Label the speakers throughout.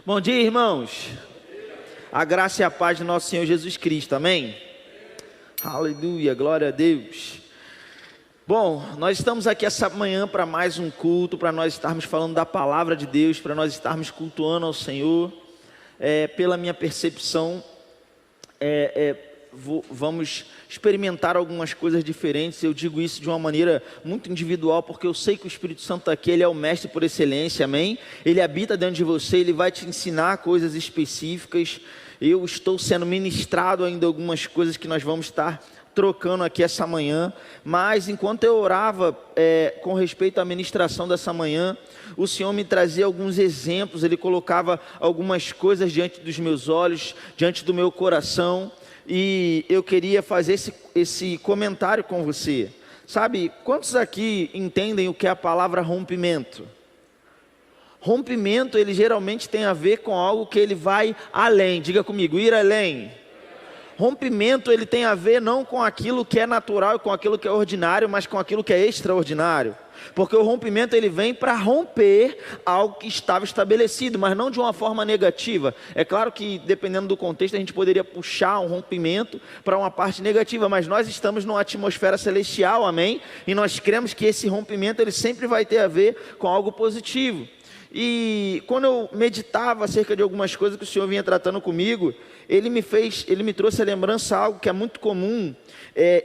Speaker 1: Bom dia, irmãos. A graça e a paz do nosso Senhor Jesus Cristo, amém? Aleluia, glória a Deus. Bom, nós estamos aqui essa manhã para mais um culto, para nós estarmos falando da palavra de Deus, para nós estarmos cultuando ao Senhor. Pela minha percepção, vamos experimentar algumas coisas diferentes. Eu digo isso de uma maneira muito individual, porque eu sei que o Espírito Santo aqui, ele é o mestre por excelência, amém? Ele habita dentro de você, ele vai te ensinar coisas específicas. Eu estou sendo ministrado ainda algumas coisas que nós vamos estar trocando aqui essa manhã, mas enquanto eu orava com respeito à ministração dessa manhã, o Senhor me trazia alguns exemplos, Ele colocava algumas coisas diante dos meus olhos, diante do meu coração, e eu queria fazer esse comentário com você. Sabe, quantos aqui entendem o que é a palavra rompimento? Rompimento, ele geralmente tem a ver com algo que ele vai além. Diga comigo, ir além. Rompimento, ele tem a ver não com aquilo que é natural e com aquilo que é ordinário, mas com aquilo que é extraordinário. Porque o rompimento, ele vem para romper algo que estava estabelecido, mas não de uma forma negativa. É claro que, dependendo do contexto, a gente poderia puxar um rompimento para uma parte negativa, mas nós estamos numa atmosfera celestial, amém? E nós cremos que esse rompimento, ele sempre vai ter a ver com algo positivo. E quando eu meditava acerca de algumas coisas que o Senhor vinha tratando comigo, Ele me trouxe a lembrança algo que é muito comum,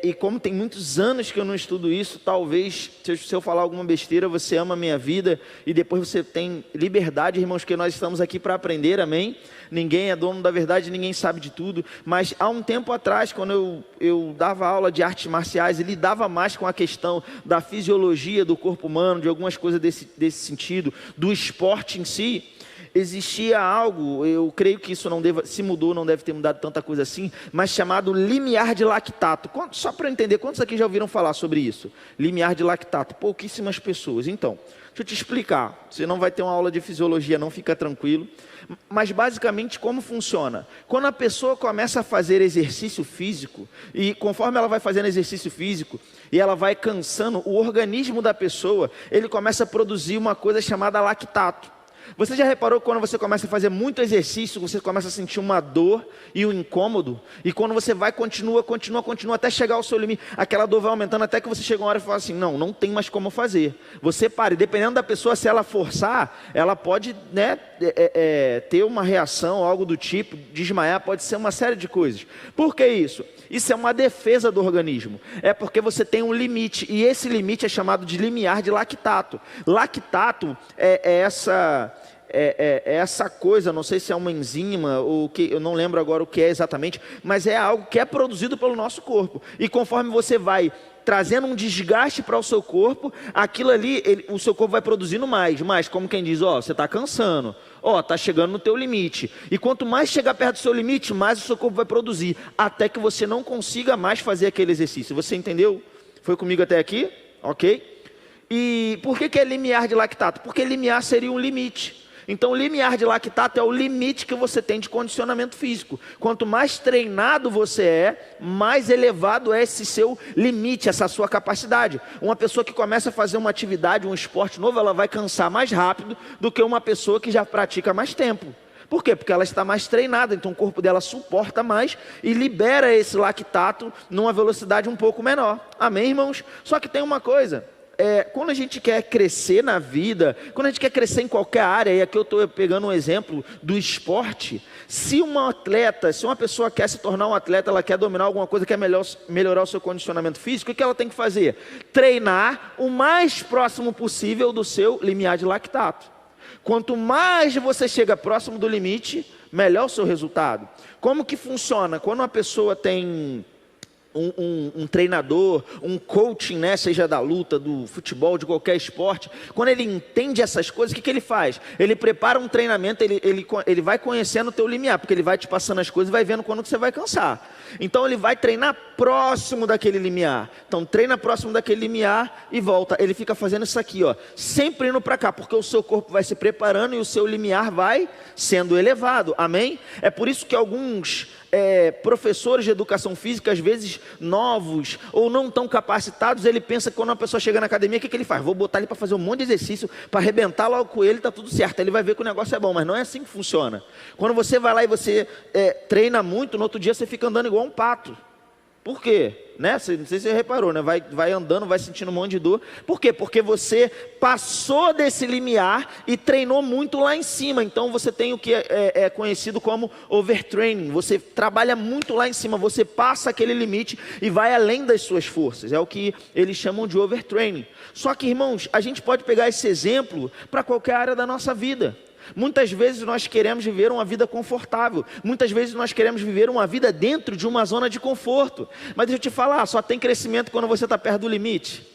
Speaker 1: e como tem muitos anos que eu não estudo isso, talvez, se eu falar alguma besteira, você ama a minha vida, e depois você tem liberdade, irmãos, que nós estamos aqui para aprender, amém? Ninguém é dono da verdade, ninguém sabe de tudo, mas há um tempo atrás, quando eu dava aula de artes marciais, e lidava mais com a questão da fisiologia do corpo humano, de algumas coisas desse sentido, do esporte em si, existia algo, eu creio que isso se mudou, não deve ter mudado tanta coisa assim, mas chamado limiar de lactato. Só para eu entender, quantos aqui já ouviram falar sobre isso? Limiar de lactato, pouquíssimas pessoas. Então, deixa eu te explicar, você não vai ter uma aula de fisiologia, não, fica tranquilo. Mas basicamente como funciona? Quando a pessoa começa a fazer exercício físico, e conforme ela vai fazendo exercício físico, e ela vai cansando, o organismo da pessoa, ele começa a produzir uma coisa chamada lactato. Você já reparou que quando você começa a fazer muito exercício, você começa a sentir uma dor e um incômodo? E quando você vai, continua, até chegar ao seu limite, aquela dor vai aumentando até que você chega uma hora e fala assim, não tem mais como fazer. Você para, e dependendo da pessoa, se ela forçar, ela pode ter uma reação, algo do tipo, desmaiar, pode ser uma série de coisas. Por que isso? Isso é uma defesa do organismo. É porque você tem um limite, e esse limite é chamado de limiar de lactato. Lactato é essa coisa, não sei se é uma enzima, ou que, eu não lembro agora o que é exatamente, mas é algo que é produzido pelo nosso corpo. E conforme você vai trazendo um desgaste para o seu corpo, aquilo ali, o seu corpo vai produzindo mais, como quem diz, você está cansando, está chegando no teu limite, e quanto mais chegar perto do seu limite, mais o seu corpo vai produzir, até que você não consiga mais fazer aquele exercício. Você entendeu? Foi comigo até aqui? Ok? E por que é limiar de lactato? Porque limiar seria um limite. Então, o limiar de lactato é o limite que você tem de condicionamento físico. Quanto mais treinado você é, mais elevado é esse seu limite, essa sua capacidade. Uma pessoa que começa a fazer uma atividade, um esporte novo, ela vai cansar mais rápido do que uma pessoa que já pratica mais tempo. Por quê? Porque ela está mais treinada, então o corpo dela suporta mais e libera esse lactato numa velocidade um pouco menor. Amém, irmãos? Só que tem uma coisa. Quando a gente quer crescer na vida, quando a gente quer crescer em qualquer área, e aqui eu estou pegando um exemplo do esporte, se uma pessoa quer se tornar um atleta, ela quer dominar alguma coisa, quer melhorar o seu condicionamento físico, o que ela tem que fazer? Treinar o mais próximo possível do seu limiar de lactato. Quanto mais você chega próximo do limite, melhor o seu resultado. Como que funciona? Quando uma pessoa tem um treinador, um coaching, seja da luta, do futebol, de qualquer esporte, quando ele entende essas coisas, o que ele faz? Ele prepara um treinamento, ele vai conhecendo o teu limiar, porque ele vai te passando as coisas e vai vendo quando que você vai cansar. Então ele vai treinar próximo daquele limiar. Então treina próximo daquele limiar e volta. Ele fica fazendo isso aqui, sempre indo para cá, porque o seu corpo vai se preparando e o seu limiar vai sendo elevado. Amém? É por isso que alguns professores de educação física, às vezes novos ou não tão capacitados, ele pensa que quando uma pessoa chega na academia, o que ele faz? Vou botar ele para fazer um monte de exercício, para arrebentar logo com ele, está tudo certo. Ele vai ver que o negócio é bom, mas não é assim que funciona. Quando você vai lá e você treina muito, no outro dia você fica andando igual um pato. Por quê? Não sei se você reparou, né? Vai andando, vai sentindo um monte de dor. Por quê? Porque você passou desse limiar e treinou muito lá em cima. Então você tem o que é conhecido como overtraining. Você trabalha muito lá em cima, você passa aquele limite e vai além das suas forças. É o que eles chamam de overtraining. Só que, irmãos, a gente pode pegar esse exemplo para qualquer área da nossa vida. Muitas vezes nós queremos viver uma vida confortável. Muitas vezes nós queremos viver uma vida dentro de uma zona de conforto. Mas deixa eu te falar, só tem crescimento quando você está perto do limite.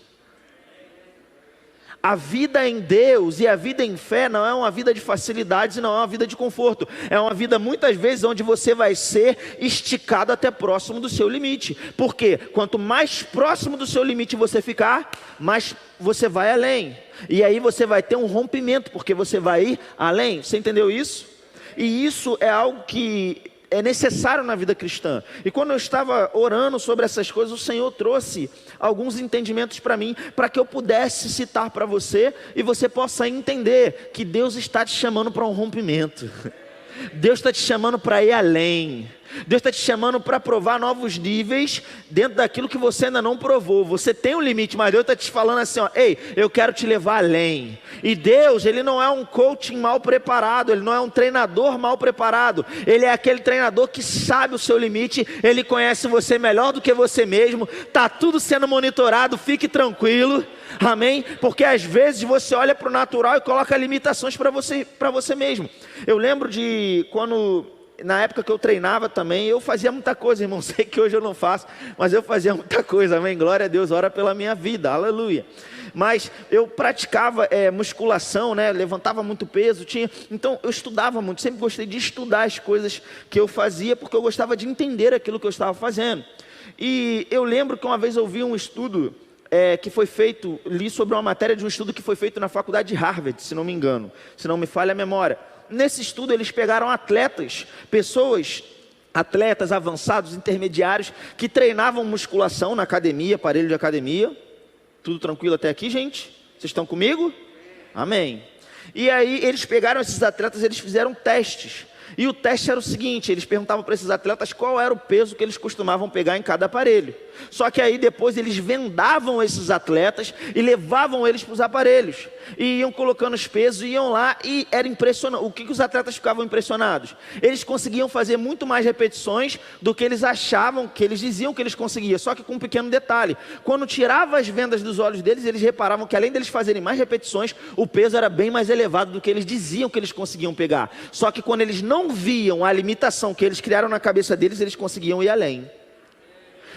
Speaker 1: A vida em Deus e a vida em fé não é uma vida de facilidades e não é uma vida de conforto. É uma vida muitas vezes onde você vai ser esticado até próximo do seu limite. Por quê? Quanto mais próximo do seu limite você ficar, mais você vai além. E aí você vai ter um rompimento, porque você vai ir além. Você entendeu isso? E isso é algo que é necessário na vida cristã. E quando eu estava orando sobre essas coisas, o Senhor trouxe alguns entendimentos para mim, para que eu pudesse citar para você, e você possa entender que Deus está te chamando para um rompimento. Deus está te chamando para ir além. Deus está te chamando para provar novos níveis dentro daquilo que você ainda não provou. Você tem um limite, mas Deus está te falando assim, ó, ei, eu quero te levar além. E Deus, Ele não é um coaching mal preparado, Ele não é um treinador mal preparado. Ele é aquele treinador que sabe o seu limite, Ele conhece você melhor do que você mesmo. Está tudo sendo monitorado, fique tranquilo, amém? Porque às vezes você olha para o natural e coloca limitações para você mesmo. Eu lembro de quando... Na época que eu treinava também, eu fazia muita coisa, irmão. Sei que hoje eu não faço, mas eu fazia muita coisa, amém? Glória a Deus, ora pela minha vida, aleluia. Mas eu praticava musculação, né? Levantava muito peso, então eu estudava muito, sempre gostei de estudar as coisas que eu fazia, porque eu gostava de entender aquilo que eu estava fazendo. E eu lembro que uma vez eu vi um estudo que foi feito, li sobre uma matéria de um estudo que foi feito na faculdade de Harvard, se não me engano, se não me falha a memória. Nesse estudo eles pegaram atletas avançados, intermediários, que treinavam musculação na academia, aparelho de academia. Tudo tranquilo até aqui, gente? Vocês estão comigo? Amém. E aí eles pegaram esses atletas, eles fizeram testes. E o teste era o seguinte, eles perguntavam para esses atletas qual era o peso que eles costumavam pegar em cada aparelho. Só que aí depois eles vendavam esses atletas e levavam eles para os aparelhos. E iam colocando os pesos, iam lá e era impressionante. O que os atletas ficavam impressionados? Eles conseguiam fazer muito mais repetições do que eles achavam, que eles diziam que eles conseguiam. Só que com um pequeno detalhe. Quando tirava as vendas dos olhos deles, eles reparavam que além deles fazerem mais repetições, o peso era bem mais elevado do que eles diziam que eles conseguiam pegar. Só que quando eles não viam a limitação que eles criaram na cabeça deles, eles conseguiam ir além.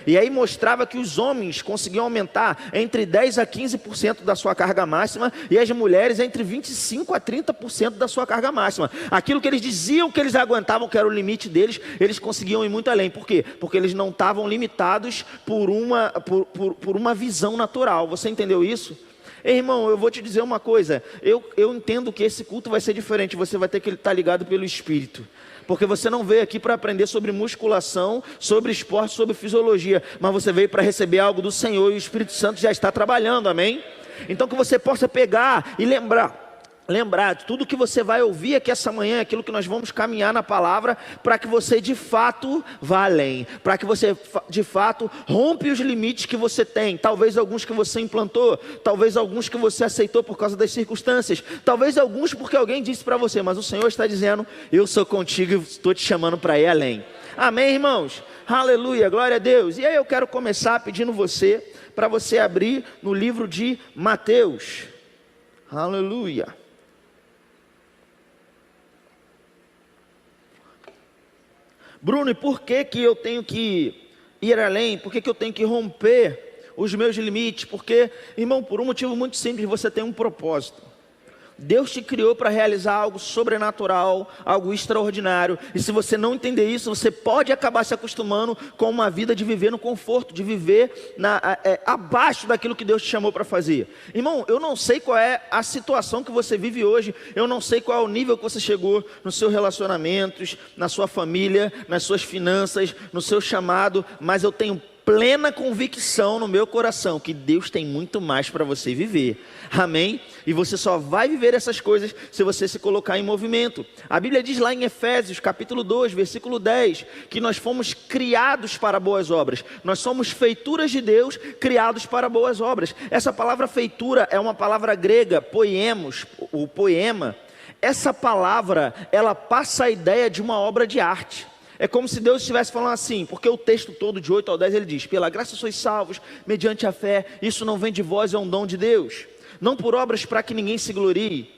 Speaker 1: E aí mostrava que os homens conseguiam aumentar entre 10% a 15% da sua carga máxima, e as mulheres entre 25% a 30% da sua carga máxima. Aquilo que eles diziam que eles aguentavam, que era o limite deles, eles conseguiam ir muito além. Por quê? Porque eles não estavam limitados por uma visão natural. Você entendeu isso? Ei, irmão, eu vou te dizer uma coisa, eu entendo que esse culto vai ser diferente, você vai ter que estar ligado pelo Espírito, porque você não veio aqui para aprender sobre musculação, sobre esporte, sobre fisiologia, mas você veio para receber algo do Senhor, e o Espírito Santo já está trabalhando, amém? Então que você possa pegar e lembrar de tudo que você vai ouvir aqui essa manhã, aquilo que nós vamos caminhar na palavra, para que você de fato vá além, para que você de fato rompe os limites que você tem, talvez alguns que você implantou, talvez alguns que você aceitou por causa das circunstâncias, talvez alguns porque alguém disse para você, mas o Senhor está dizendo, eu sou contigo e estou te chamando para ir além. Amém, irmãos? Aleluia, glória a Deus. E aí eu quero começar pedindo para você abrir no livro de Mateus. Aleluia. Bruno, e por que eu tenho que ir além? Por que eu tenho que romper os meus limites? Porque, irmão, por um motivo muito simples, você tem um propósito. Deus te criou para realizar algo sobrenatural, algo extraordinário. E se você não entender isso, você pode acabar se acostumando com uma vida de viver no conforto, de viver abaixo daquilo que Deus te chamou para fazer. Irmão, eu não sei qual é a situação que você vive hoje, eu não sei qual é o nível que você chegou nos seus relacionamentos, na sua família, nas suas finanças, no seu chamado, mas eu tenho plena convicção no meu coração que Deus tem muito mais para você viver, amém? E você só vai viver essas coisas se você se colocar em movimento. A Bíblia diz lá em Efésios capítulo 2, versículo 10, que nós fomos criados para boas obras, nós somos feituras de Deus, criados para boas obras. Essa palavra feitura é uma palavra grega, poiemos, o poema. Essa palavra, ela passa a ideia de uma obra de arte. É como se Deus estivesse falando assim, porque o texto todo de 8 ao 10 ele diz: pela graça sois salvos, mediante a fé, isso não vem de vós, é um dom de Deus, não por obras para que ninguém se glorie.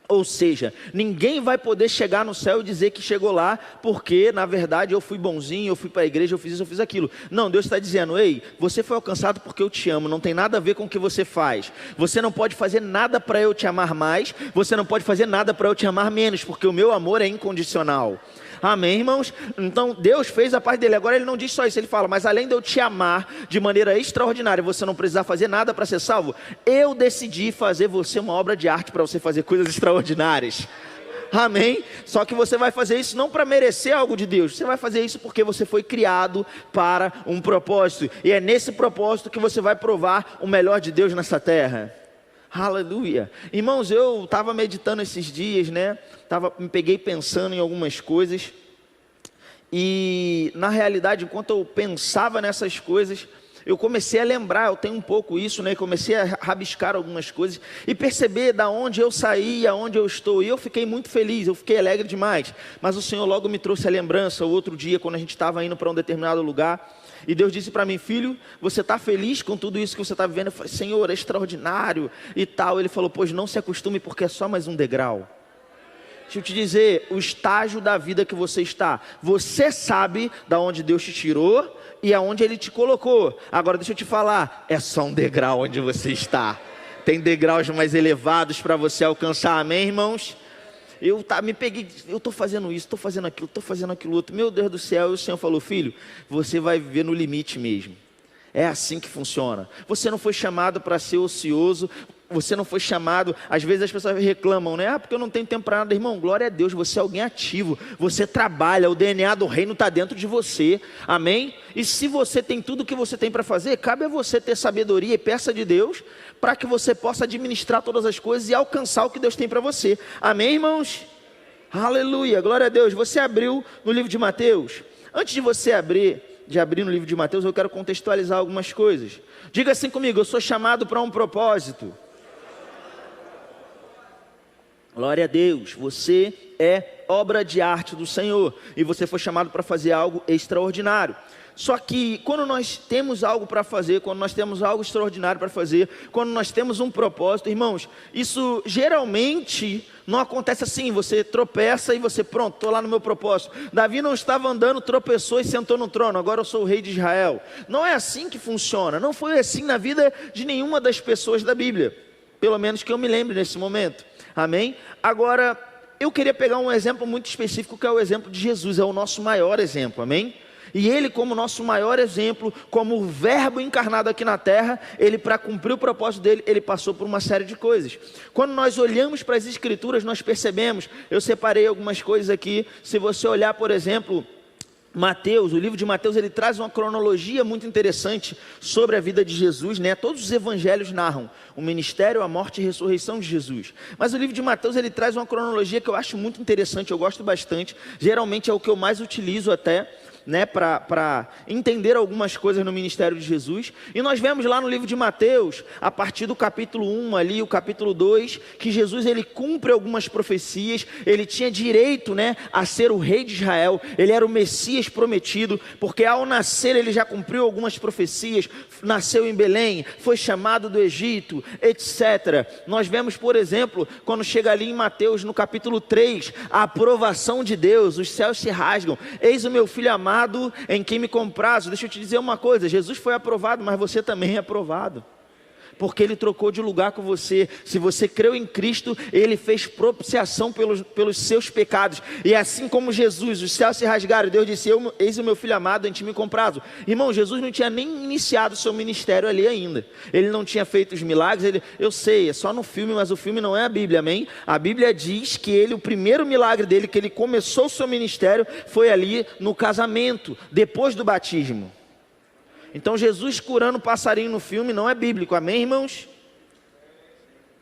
Speaker 1: Ou seja, ninguém vai poder chegar no céu e dizer que chegou lá, porque na verdade eu fui bonzinho, eu fui para a igreja, eu fiz isso, eu fiz aquilo. Não, Deus está dizendo: ei, você foi alcançado porque eu te amo, não tem nada a ver com o que você faz. Você não pode fazer nada para eu te amar mais, você não pode fazer nada para eu te amar menos, porque o meu amor é incondicional. Amém, irmãos? Então Deus fez a parte dele. Agora ele não diz só isso, ele fala: mas além de eu te amar de maneira extraordinária, você não precisar fazer nada para ser salvo, eu decidi fazer você uma obra de arte para você fazer coisas extraordinárias. Amém? Só que você vai fazer isso não para merecer algo de Deus, você vai fazer isso porque você foi criado para um propósito, e é nesse propósito que você vai provar o melhor de Deus nessa terra. Aleluia. Irmãos, eu estava meditando esses dias, né? Me peguei pensando em algumas coisas. E na realidade, enquanto eu pensava nessas coisas, eu comecei a lembrar, eu tenho um pouco isso, né? Comecei a rabiscar algumas coisas e perceber da onde eu saí e aonde eu estou. E eu fiquei muito feliz, eu fiquei alegre demais. Mas o Senhor logo me trouxe a lembrança, o outro dia, quando a gente estava indo para um determinado lugar. E Deus disse para mim: filho, você está feliz com tudo isso que você está vivendo? Eu falei: Senhor, é extraordinário e tal. Ele falou: pois não se acostume, porque é só mais um degrau. Deixa eu te dizer, o estágio da vida que você está, você sabe da onde Deus te tirou e aonde Ele te colocou. Agora deixa eu te falar, é só um degrau onde você está. Tem degraus mais elevados para você alcançar, amém, irmãos? Me peguei, eu estou fazendo isso, estou fazendo aquilo outro, meu Deus do céu. E o Senhor falou: filho, você vai viver no limite mesmo. É assim que funciona. Você não foi chamado para ser ocioso, você não foi chamado. Às vezes as pessoas reclamam, né? Porque eu não tenho tempo para nada. Irmão, glória a Deus, você é alguém ativo, você trabalha, o DNA do reino está dentro de você, amém? E se você tem tudo o que você tem para fazer, cabe a você ter sabedoria e peça de Deus, para que você possa administrar todas as coisas e alcançar o que Deus tem para você, amém, irmãos? Aleluia, glória a Deus. Você abriu no livro de Mateus? Antes de você abrir no livro de Mateus, eu quero contextualizar algumas coisas. Diga assim comigo: eu sou chamado para um propósito. Glória a Deus, você é obra de arte do Senhor, e você foi chamado para fazer algo extraordinário. Só que quando nós temos algo para fazer, quando nós temos algo extraordinário para fazer, quando nós temos um propósito, irmãos, isso geralmente não acontece assim. Você tropeça e você, pronto, estou lá no meu propósito. Davi não estava andando, tropeçou e sentou no trono, agora eu sou o rei de Israel. Não é assim que funciona, não foi assim na vida de nenhuma das pessoas da Bíblia, pelo menos que eu me lembre nesse momento, amém? Agora, eu queria pegar um exemplo muito específico, que é o exemplo de Jesus, é o nosso maior exemplo, amém? E ele, como nosso maior exemplo, como o verbo encarnado aqui na terra, ele, para cumprir o propósito dele, ele passou por uma série de coisas. Quando nós olhamos para as escrituras, nós percebemos, eu separei algumas coisas aqui. Se você olhar, por exemplo, Mateus, o livro de Mateus, ele traz uma cronologia muito interessante sobre a vida de Jesus, né? Todos os evangelhos narram o ministério, a morte e a ressurreição de Jesus. Mas o livro de Mateus, ele traz uma cronologia que eu acho muito interessante, eu gosto bastante. Geralmente é o que eu mais utilizo até, né, para entender algumas coisas no ministério de Jesus. E nós vemos lá no livro de Mateus, a partir do capítulo 1 ali, o capítulo 2, que Jesus, ele cumpre algumas profecias. Ele tinha direito, né, a ser o rei de Israel, ele era o Messias prometido, porque ao nascer ele já cumpriu algumas profecias, nasceu em Belém, foi chamado do Egito, etc. Nós vemos, por exemplo, quando chega ali em Mateus, no capítulo 3, a aprovação de Deus, os céus se rasgam: eis o meu filho amado, em quem me comprazo. Deixa eu te dizer uma coisa, Jesus foi aprovado, mas você também é aprovado. Porque Ele trocou de lugar com você. Se você creu em Cristo, Ele fez propiciação pelos seus pecados. E assim como Jesus, os céus se rasgaram, Deus disse, eis o meu filho amado, em ti me comprazo. Irmão, Jesus não tinha nem iniciado o seu ministério ali ainda. Ele não tinha feito os milagres. Eu sei, é só no filme, mas o filme não é a Bíblia, amém? A Bíblia diz que o primeiro milagre dele, que ele começou o seu ministério, foi ali no casamento, depois do batismo. Então Jesus curando passarinho no filme não é bíblico, amém, irmãos?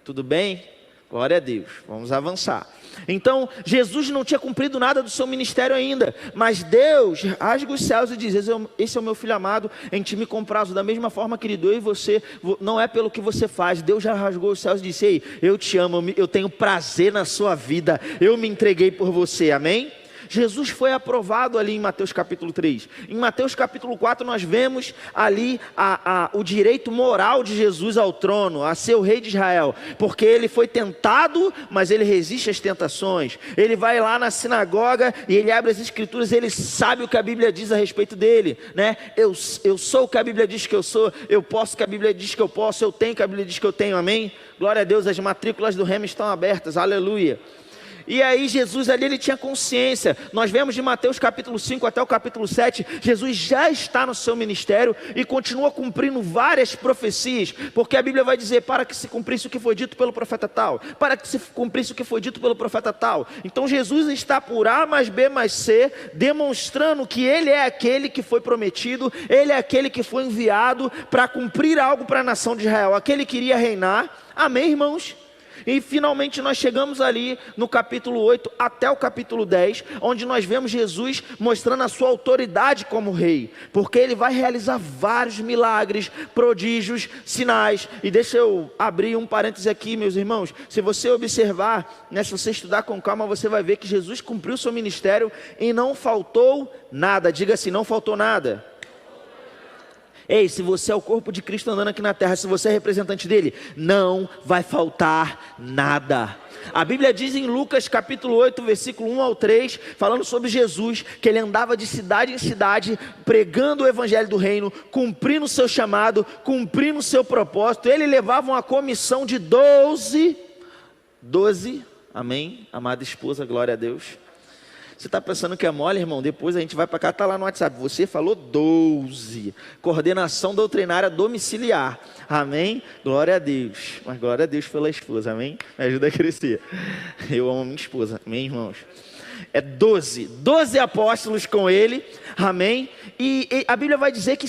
Speaker 1: Tudo bem? Glória a Deus, vamos avançar. Então Jesus não tinha cumprido nada do seu ministério ainda, mas Deus rasga os céus e diz, esse é o meu filho amado, em ti me comprazo. Da mesma forma, querido, eu e você, não é pelo que você faz. Deus já rasgou os céus e disse, ei, eu te amo, eu tenho prazer na sua vida, eu me entreguei por você, amém? Jesus foi aprovado ali em Mateus capítulo 3. Em Mateus capítulo 4 nós vemos ali o direito moral de Jesus ao trono, a ser o rei de Israel. Porque ele foi tentado, mas ele resiste às tentações. Ele vai lá na sinagoga e ele abre as escrituras, ele sabe o que a Bíblia diz a respeito dele, né? Eu sou o que a Bíblia diz que eu sou, eu posso o que a Bíblia diz que eu posso, eu tenho o que a Bíblia diz que eu tenho, amém? Glória a Deus, as matrículas do Rema estão abertas, aleluia. E aí Jesus ali, ele tinha consciência. Nós vemos de Mateus capítulo 5 até o capítulo 7, Jesus já está no seu ministério e continua cumprindo várias profecias, porque a Bíblia vai dizer, para que se cumprisse o que foi dito pelo profeta tal, para que se cumprisse o que foi dito pelo profeta tal. Então Jesus está por A mais B mais C, demonstrando que Ele é aquele que foi prometido, Ele é aquele que foi enviado para cumprir algo para a nação de Israel, aquele que iria reinar, amém, irmãos? E finalmente nós chegamos ali no capítulo 8 até o capítulo 10, onde nós vemos Jesus mostrando a sua autoridade como rei, porque ele vai realizar vários milagres, prodígios, sinais. E deixa eu abrir um parêntese aqui, meus irmãos, se você observar, né, se você estudar com calma, você vai ver que Jesus cumpriu seu ministério e não faltou nada. Diga assim, não faltou nada. Ei, se você é o corpo de Cristo andando aqui na terra, se você é representante dele, não vai faltar nada. A Bíblia diz em Lucas capítulo 8, versículo 1 ao 3, falando sobre Jesus, que ele andava de cidade em cidade, pregando o evangelho do reino, cumprindo o seu chamado, cumprindo o seu propósito. Ele levava uma comissão de 12, amém, amada esposa, glória a Deus. Você está pensando que é mole, irmão? Depois a gente vai para cá, está lá no WhatsApp. Você falou 12. Coordenação doutrinária domiciliar. Amém? Glória a Deus. Mas glória a Deus pela esposa, amém? Me ajuda a crescer. Eu amo minha esposa, amém, irmãos? É 12 apóstolos com ele, amém? E a Bíblia vai dizer que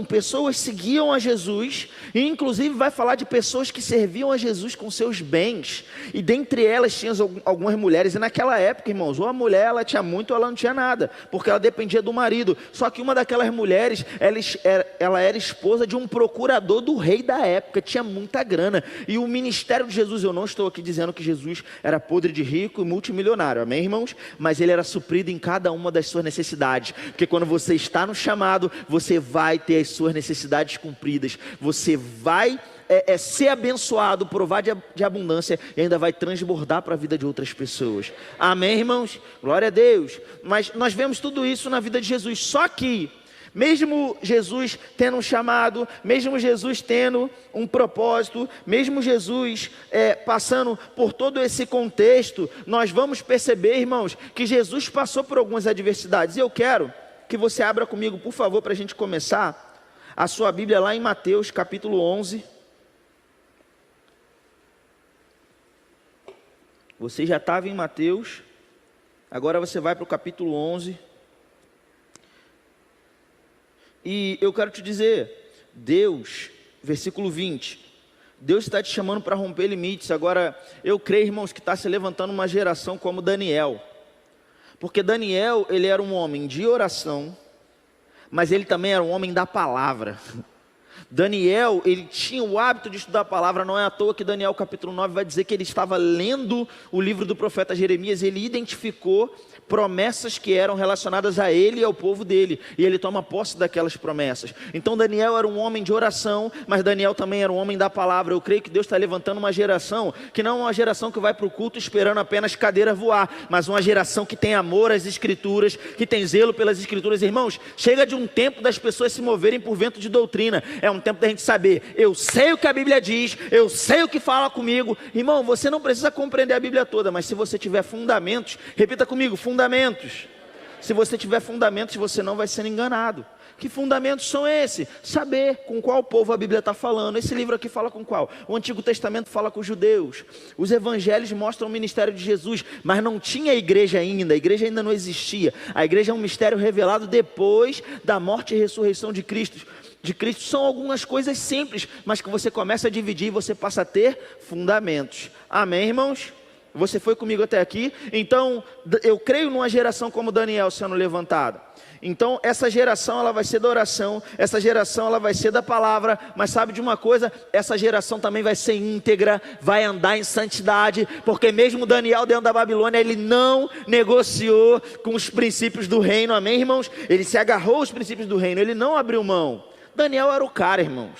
Speaker 1: pessoas seguiam a Jesus, e inclusive vai falar de pessoas que serviam a Jesus com seus bens, e dentre elas tinham algumas mulheres, e naquela época, irmãos, ou a mulher ela tinha muito ou ela não tinha nada, porque ela dependia do marido. Só que uma daquelas mulheres, ela era esposa de um procurador do rei da época, tinha muita grana, e o ministério de Jesus, eu não estou aqui dizendo que Jesus era podre de rico e multimilionário, amém, irmãos? Mas ele era suprido em cada uma das suas necessidades, porque quando você está no chamado, você vai ter as suas necessidades cumpridas, você vai ser abençoado, provar de abundância, e ainda vai transbordar para a vida de outras pessoas, amém, irmãos? Glória a Deus. Mas nós vemos tudo isso na vida de Jesus, só que mesmo Jesus tendo um chamado, mesmo Jesus tendo um propósito, mesmo Jesus passando por todo esse contexto, nós vamos perceber, irmãos, que Jesus passou por algumas adversidades. E eu quero que você abra comigo, por favor, para a gente começar, a sua Bíblia lá em Mateus capítulo 11. Você já estava em Mateus, agora você vai para o capítulo 11. E eu quero te dizer, Deus, versículo 20, Deus está te chamando para romper limites. Agora, eu creio, irmãos, que está se levantando uma geração como Daniel, porque Daniel, ele era um homem de oração, mas ele também era um homem da palavra. Daniel, ele tinha o hábito de estudar a palavra, não é à toa que Daniel capítulo 9 vai dizer que ele estava lendo o livro do profeta Jeremias, ele identificou promessas que eram relacionadas a ele e ao povo dele, e ele toma posse daquelas promessas. Então Daniel era um homem de oração, mas Daniel também era um homem da palavra. Eu creio que Deus está levantando uma geração, que não é uma geração que vai para o culto esperando apenas cadeira voar, mas uma geração que tem amor às escrituras, que tem zelo pelas escrituras. Irmãos, chega de um tempo das pessoas se moverem por vento de doutrina, é é um tempo da gente saber, eu sei o que a Bíblia diz, eu sei o que fala comigo. Irmão, você não precisa compreender a Bíblia toda, mas se você tiver fundamentos, repita comigo, fundamentos. Se você tiver fundamentos, você não vai ser enganado. Que fundamentos são esses? Saber com qual povo a Bíblia está falando. Esse livro aqui fala com qual? O Antigo Testamento fala com os judeus. Os evangelhos mostram o ministério de Jesus, mas não tinha igreja ainda. A igreja ainda não existia. A igreja é um mistério revelado depois da morte e ressurreição de Cristo. São algumas coisas simples, mas que você começa a dividir e você passa a ter fundamentos. Amém, irmãos? Você foi comigo até aqui? Então, eu creio numa geração como Daniel sendo levantada. Então, essa geração ela vai ser da oração, essa geração ela vai ser da palavra, mas sabe de uma coisa? Essa geração também vai ser íntegra, vai andar em santidade, porque mesmo Daniel dentro da Babilônia, ele não negociou com os princípios do reino, amém, irmãos? Ele se agarrou aos princípios do reino, ele não abriu mão. Daniel era o cara, irmãos.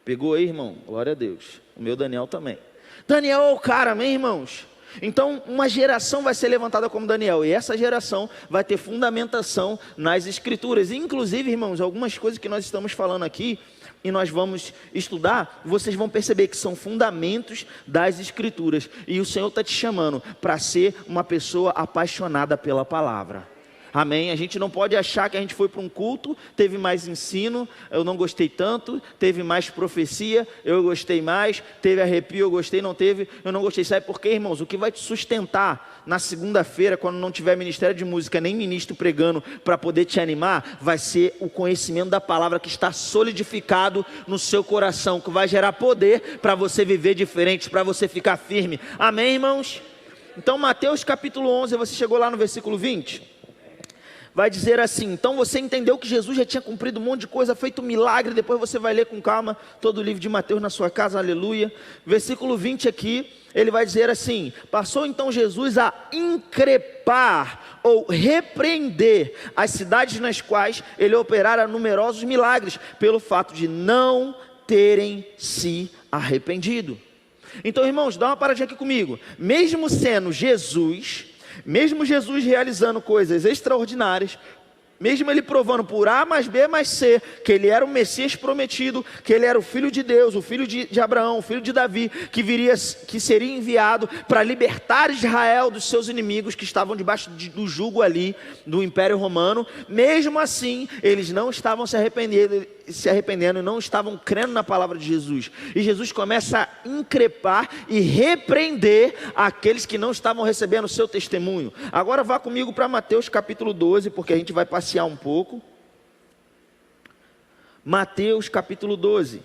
Speaker 1: Pegou aí, irmão? Glória a Deus. O meu Daniel também. Daniel é o cara, amém, irmãos? Então, uma geração vai ser levantada como Daniel, e essa geração vai ter fundamentação nas Escrituras. E, inclusive, irmãos, algumas coisas que nós estamos falando aqui, e nós vamos estudar, vocês vão perceber que são fundamentos das Escrituras. E o Senhor está te chamando para ser uma pessoa apaixonada pela palavra. Amém? A gente não pode achar que a gente foi para um culto, teve mais ensino, eu não gostei tanto, teve mais profecia, eu gostei mais, teve arrepio, eu gostei, não teve, eu não gostei. Sabe por quê, irmãos? O que vai te sustentar na segunda-feira, quando não tiver ministério de música, nem ministro pregando, para poder te animar, vai ser o conhecimento da palavra que está solidificado no seu coração, que vai gerar poder para você viver diferente, para você ficar firme. Amém, irmãos? Então, Mateus capítulo 11, você chegou lá no versículo 20... vai dizer assim, então você entendeu que Jesus já tinha cumprido um monte de coisa, feito um milagre, depois você vai ler com calma todo o livro de Mateus na sua casa, aleluia. Versículo 20 aqui, ele vai dizer assim, passou então Jesus a increpar ou repreender as cidades nas quais ele operara numerosos milagres, pelo fato de não terem se arrependido. Então, irmãos, dá uma paradinha aqui comigo, mesmo sendo mesmo Jesus realizando coisas extraordinárias, mesmo ele provando por A mais B mais C, que ele era o Messias prometido, que ele era o Filho de Deus, o Filho de Abraão, o Filho de Davi, que seria enviado para libertar Israel dos seus inimigos, que estavam debaixo do jugo ali, do Império Romano. Mesmo assim, eles não estavam se arrependendo e não estavam crendo na palavra de Jesus. E Jesus começa a increpar e repreender aqueles que não estavam recebendo o seu testemunho. Agora vá comigo para Mateus capítulo 12, porque a gente vai passear um pouco. Mateus capítulo 12.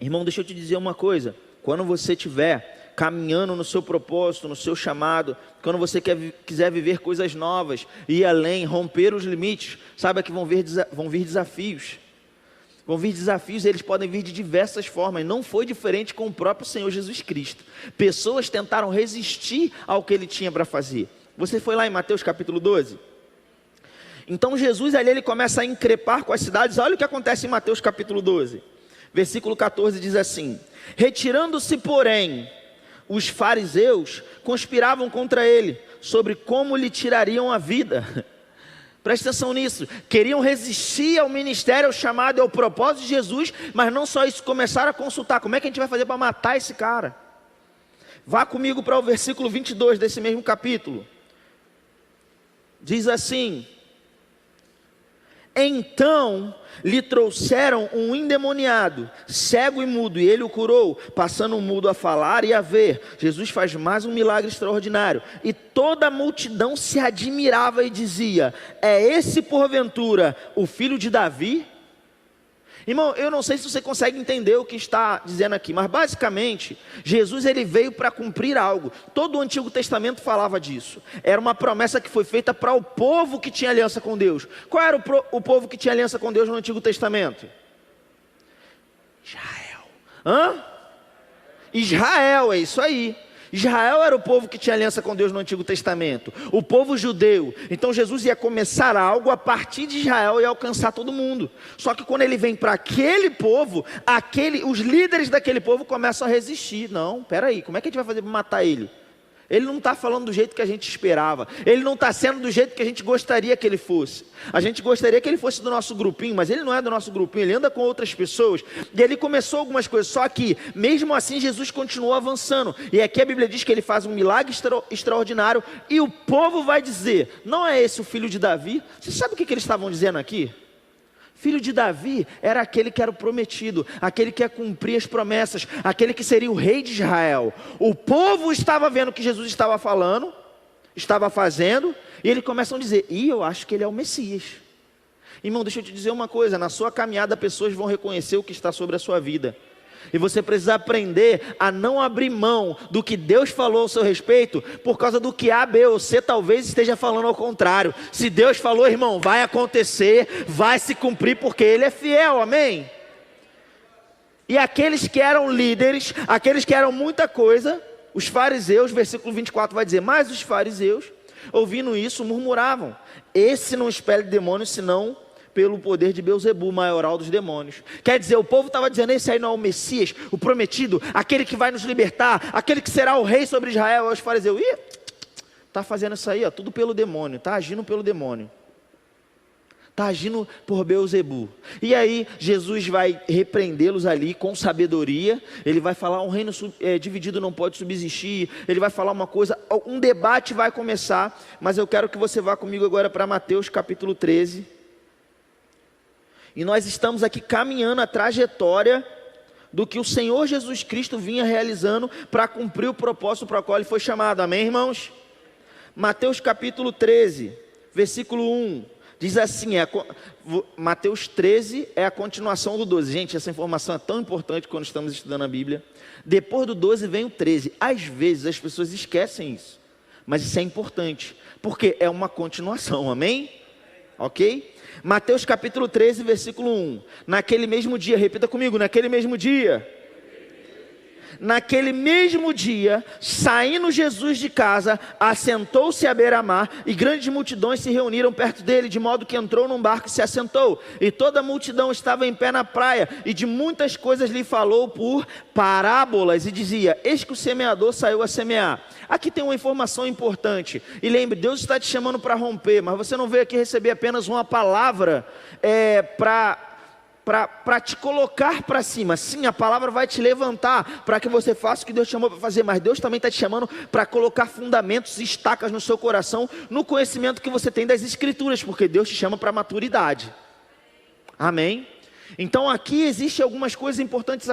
Speaker 1: Irmão, deixa eu te dizer uma coisa. Quando você estiver caminhando no seu propósito, no seu chamado, quando você quiser viver coisas novas, ir além, romper os limites, saiba que vão vir desafios. Vão vir desafios, eles podem vir de diversas formas. Não foi diferente com o próprio Senhor Jesus Cristo. Pessoas tentaram resistir ao que ele tinha para fazer. Você foi lá em Mateus capítulo 12? Então Jesus ali ele começa a increpar com as cidades. Olha o que acontece em Mateus capítulo 12. Versículo 14 diz assim: retirando-se, porém, os fariseus conspiravam contra ele, sobre como lhe tirariam a vida. Presta atenção nisso, queriam resistir ao ministério, ao chamado e ao propósito de Jesus, mas não só isso, começaram a consultar, como é que a gente vai fazer para matar esse cara? Vá comigo para o versículo 22 desse mesmo capítulo, diz assim: então lhe trouxeram um endemoniado, cego e mudo, e ele o curou, passando o mudo a falar e a ver. Jesus faz mais um milagre extraordinário, e toda a multidão se admirava e dizia: é esse porventura o filho de Davi? Irmão, eu não sei se você consegue entender o que está dizendo aqui, mas basicamente, Jesus ele veio para cumprir algo. Todo o Antigo Testamento falava disso. Era uma promessa que foi feita para o povo que tinha aliança com Deus. Qual era o povo que tinha aliança com Deus no Antigo Testamento? Israel. Israel, é isso aí. Israel era o povo que tinha aliança com Deus no Antigo Testamento, o povo judeu. Então Jesus ia começar algo a partir de Israel e alcançar todo mundo. Só que quando ele vem para aquele povo, os líderes daquele povo começam a resistir. Não, peraí, como é que a gente vai fazer para matar ele? Ele não está falando do jeito que a gente esperava. Ele não está sendo do jeito que a gente gostaria que ele fosse. A gente gostaria que ele fosse do nosso grupinho, mas ele não é do nosso grupinho, ele anda com outras pessoas. E ele começou algumas coisas, só que mesmo assim Jesus continuou avançando. E aqui a Bíblia diz que ele faz um milagre extraordinário e o povo vai dizer, não é esse o filho de Davi? Você sabe o que eles estavam dizendo aqui? Filho de Davi era aquele que era o prometido, aquele que ia cumprir as promessas, aquele que seria o rei de Israel. O povo estava vendo o que Jesus estava falando, estava fazendo, e eles começam a dizer, eu acho que ele é o Messias. Irmão, deixa eu te dizer uma coisa, na sua caminhada pessoas vão reconhecer o que está sobre a sua vida. E você precisa aprender a não abrir mão do que Deus falou ao seu respeito, por causa do que A, B ou C talvez esteja falando ao contrário. Se Deus falou, irmão, vai acontecer, vai se cumprir, porque Ele é fiel, amém? E aqueles que eram líderes, aqueles que eram muita coisa, os fariseus, versículo 24 vai dizer, mas os fariseus, ouvindo isso, murmuravam, esse não expele demônios, senão pelo poder de Beelzebu, maioral dos demônios. Quer dizer, o povo estava dizendo, esse aí não é o Messias, o prometido, aquele que vai nos libertar, aquele que será o rei sobre Israel. Aí os fariseus, está fazendo isso aí, ó, tudo pelo demônio, está agindo pelo demônio, está agindo por Beelzebu. E aí Jesus vai repreendê-los ali com sabedoria. Ele vai falar, um reino dividido não pode subsistir. Ele vai falar uma coisa, um debate vai começar. Mas eu quero que você vá comigo agora para Mateus capítulo 13. E nós estamos aqui caminhando a trajetória do que o Senhor Jesus Cristo vinha realizando para cumprir o propósito para o qual Ele foi chamado, amém, irmãos? Mateus capítulo 13, versículo 1, diz assim, Mateus 13 é a continuação do 12. Gente, essa informação é tão importante quando estamos estudando a Bíblia. Depois do 12 vem o 13. Às vezes as pessoas esquecem isso, mas isso é importante, porque é uma continuação, amém? Ok? Mateus capítulo 13, versículo 1. Naquele mesmo dia, repita comigo, naquele mesmo dia. Naquele mesmo dia, saindo Jesus de casa, assentou-se à beira-mar, e grandes multidões se reuniram perto dele, de modo que entrou num barco e se assentou. E toda a multidão estava em pé na praia, e de muitas coisas lhe falou por parábolas, e dizia, eis que o semeador saiu a semear. Aqui tem uma informação importante, e lembre, Deus está te chamando para romper, mas você não veio aqui receber apenas uma palavra para te colocar para cima. Sim, a palavra vai te levantar para que você faça o que Deus te chamou para fazer, mas Deus também está te chamando para colocar fundamentos e estacas no seu coração, no conhecimento que você tem das Escrituras, porque Deus te chama para maturidade, amém? Então aqui existem algumas coisas importantes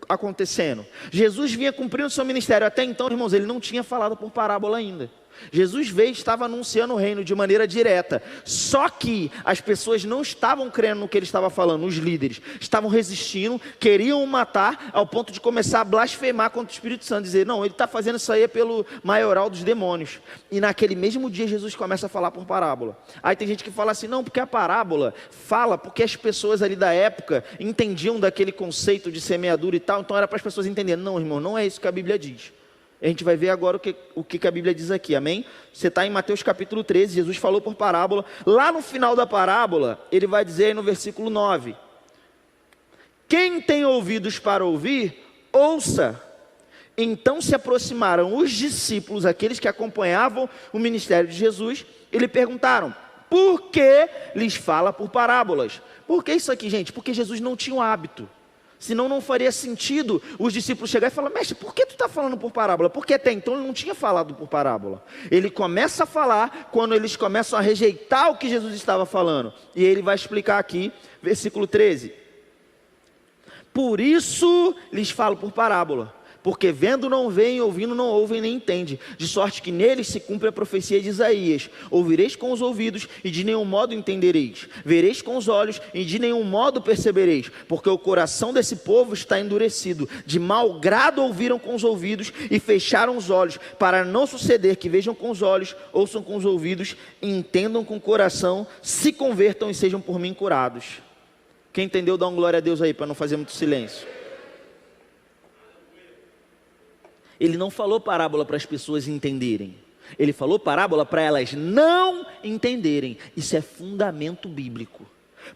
Speaker 1: acontecendo. Jesus vinha cumprindo o seu ministério, até então, irmãos, ele não tinha falado por parábola ainda. Jesus veio e estava anunciando o reino de maneira direta, só que as pessoas não estavam crendo no que ele estava falando, os líderes estavam resistindo, queriam o matar, ao ponto de começar a blasfemar contra o Espírito Santo, dizer, não, ele está fazendo isso aí pelo maioral dos demônios. E naquele mesmo dia Jesus começa a falar por parábola. Aí tem gente que fala assim, não, porque a parábola fala, porque as pessoas ali da época entendiam daquele conceito de semeadura e tal, então era para as pessoas entenderem. Não, irmão, não é isso que a Bíblia diz. A gente vai ver agora o que a Bíblia diz aqui, amém? Você está em Mateus capítulo 13, Jesus falou por parábola. Lá no final da parábola, ele vai dizer no versículo 9, quem tem ouvidos para ouvir, ouça. Então se aproximaram os discípulos, aqueles que acompanhavam o ministério de Jesus, e lhe perguntaram, por que lhes fala por parábolas? Por que isso aqui, gente? Porque Jesus não tinha o hábito. Senão não faria sentido os discípulos chegarem e falar, mestre, por que tu está falando por parábola? Porque até então ele não tinha falado por parábola. Ele começa a falar quando eles começam a rejeitar o que Jesus estava falando. E ele vai explicar aqui, versículo 13. Por isso lhes falo por parábola. Porque vendo não veem, ouvindo não ouvem nem entendem, de sorte que neles se cumpre a profecia de Isaías, ouvireis com os ouvidos e de nenhum modo entendereis, vereis com os olhos e de nenhum modo percebereis, porque o coração desse povo está endurecido, de mau grado ouviram com os ouvidos e fecharam os olhos, para não suceder que vejam com os olhos, ouçam com os ouvidos, entendam com o coração, se convertam e sejam por mim curados. Quem entendeu, dá uma glória a Deus aí, para não fazer muito silêncio. Ele não falou parábola para as pessoas entenderem. Ele falou parábola para elas não entenderem. Isso é fundamento bíblico.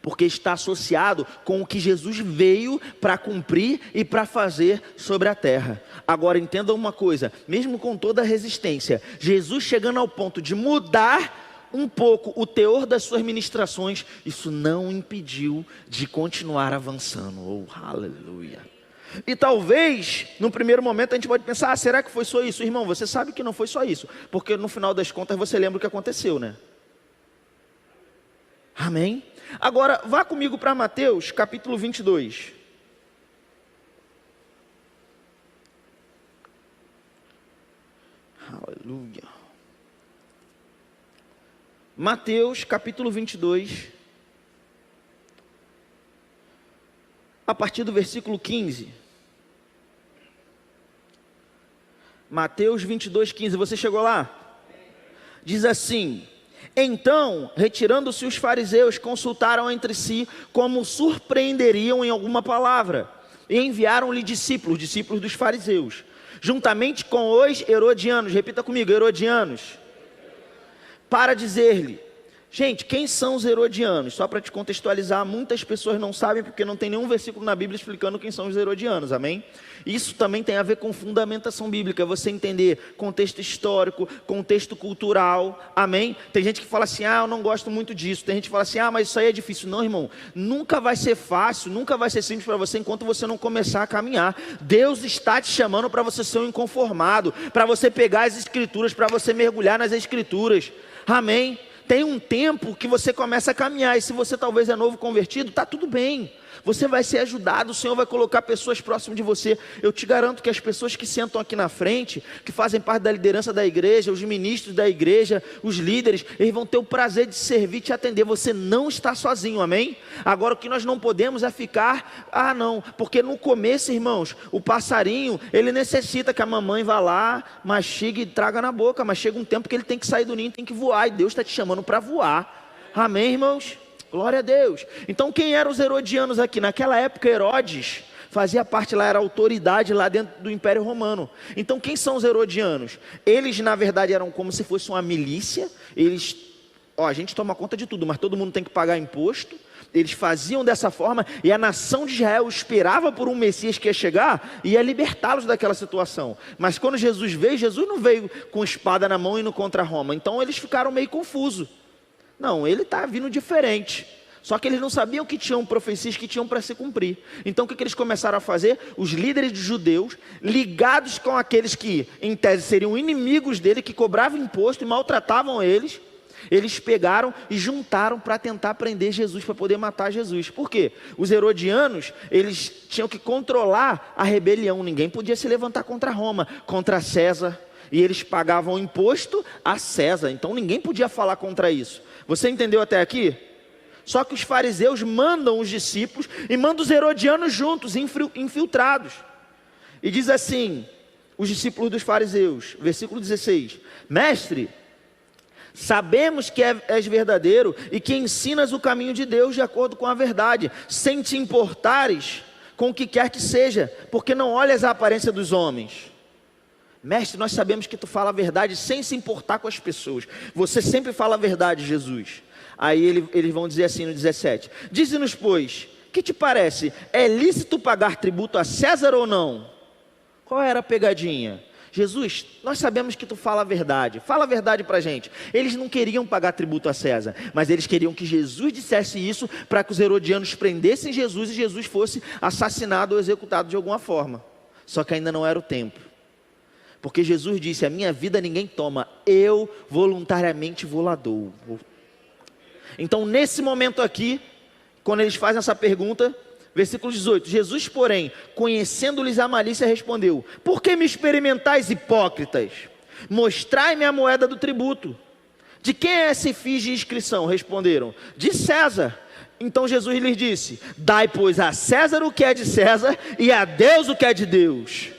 Speaker 1: porque está associado com o que Jesus veio para cumprir e para fazer sobre a terra. Agora entenda uma coisa, mesmo com toda a resistência, Jesus chegando ao ponto de mudar um pouco o teor das suas ministrações, isso não impediu de continuar avançando. Oh, aleluia! E talvez, no primeiro momento, a gente pode pensar, será que foi só isso? Irmão, você sabe que não foi só isso, porque no final das contas você lembra o que aconteceu, né? Amém? Agora, vá comigo para Mateus, capítulo 22. Aleluia. Mateus, capítulo 22. A partir do versículo 15. Mateus 22, 15. Você chegou lá? Diz assim: então, retirando-se os fariseus, consultaram entre si como surpreenderiam em alguma palavra, e enviaram-lhe discípulos dos fariseus, juntamente com os herodianos, repita comigo, herodianos, para dizer-lhe, gente, quem são os herodianos? Só para te contextualizar, muitas pessoas não sabem, porque não tem nenhum versículo na Bíblia explicando quem são os herodianos, amém? Isso também tem a ver com fundamentação bíblica, você entender contexto histórico, contexto cultural, amém? Tem gente que fala assim, eu não gosto muito disso. Tem gente que fala assim, mas isso aí é difícil. Não, irmão, nunca vai ser fácil, nunca vai ser simples para você enquanto você não começar a caminhar. Deus está te chamando para você ser um inconformado, para você pegar as escrituras, para você mergulhar nas escrituras, amém? Tem um tempo que você começa a caminhar, e se você talvez é novo convertido, está tudo bem. Você vai ser ajudado, o Senhor vai colocar pessoas próximas de você. Eu te garanto que as pessoas que sentam aqui na frente, que fazem parte da liderança da igreja, os ministros da igreja, os líderes, eles vão ter o prazer de servir e te atender. Você não está sozinho, amém? Agora o que nós não podemos é ficar, não, porque no começo, irmãos, o passarinho, ele necessita que a mamãe vá lá, mastigue e traga na boca, mas chega um tempo que ele tem que sair do ninho, tem que voar, e Deus está te chamando para voar, amém, irmãos? Glória a Deus. Então quem eram os herodianos aqui? Naquela época Herodes fazia parte lá, era autoridade lá dentro do Império Romano. Então quem são os herodianos? Eles na verdade eram como se fosse uma milícia. Eles, a gente toma conta de tudo, mas todo mundo tem que pagar imposto. Eles faziam dessa forma, e a nação de Israel esperava por um Messias que ia chegar e ia libertá-los daquela situação. Mas quando Jesus veio, Jesus não veio com espada na mão indo contra Roma. Então eles ficaram meio confusos. Não, ele está vindo diferente. Só que eles não sabiam que tinham profecias que tinham para se cumprir. Então o que eles começaram a fazer? Os líderes dos judeus, ligados com aqueles que em tese seriam inimigos dele, que cobravam imposto e maltratavam eles, eles pegaram e juntaram para tentar prender Jesus, para poder matar Jesus. Por quê? Os herodianos, eles tinham que controlar a rebelião. Ninguém podia se levantar contra Roma, contra César. E eles pagavam imposto a César. Então ninguém podia falar contra isso. Você entendeu até aqui? Só que os fariseus mandam os discípulos e mandam os herodianos juntos, infiltrados. E diz assim, os discípulos dos fariseus, versículo 16: Mestre, sabemos que és verdadeiro e que ensinas o caminho de Deus de acordo com a verdade, sem te importares com o que quer que seja, porque não olhas a aparência dos homens. Mestre, nós sabemos que tu fala a verdade sem se importar com as pessoas. Você sempre fala a verdade, Jesus. Aí eles vão dizer assim no 17: Dize-nos, pois, que te parece? É lícito pagar tributo a César ou não? Qual era a pegadinha? Jesus, nós sabemos que tu fala a verdade para a gente. Eles não queriam pagar tributo a César, mas eles queriam que Jesus dissesse isso para que os herodianos prendessem Jesus e Jesus fosse assassinado ou executado de alguma forma. Só que ainda não era o tempo. Porque Jesus disse, a minha vida ninguém toma, eu voluntariamente vou lá dou. Então nesse momento aqui, quando eles fazem essa pergunta, versículo 18, Jesus porém, conhecendo-lhes a malícia, respondeu: por que me experimentais, hipócritas? Mostrai-me a moeda do tributo. De quem é essa ficha de inscrição? Responderam, de César. Então Jesus lhes disse, dai pois a César o que é de César e a Deus o que é de Deus.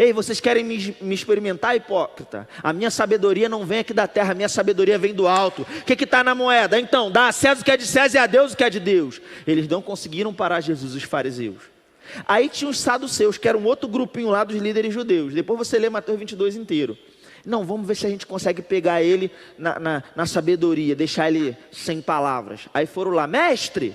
Speaker 1: Ei, vocês querem me experimentar, hipócrita? A minha sabedoria não vem aqui da terra, a minha sabedoria vem do alto. O que está na moeda? Então, dá a César o que é de César e a Deus o que é de Deus. Eles não conseguiram parar Jesus, os fariseus. Aí tinha os saduceus, que era um outro grupinho lá dos líderes judeus. Depois você lê Mateus 22 inteiro. Não, vamos ver se a gente consegue pegar ele na sabedoria, deixar ele sem palavras. Aí foram lá, mestre,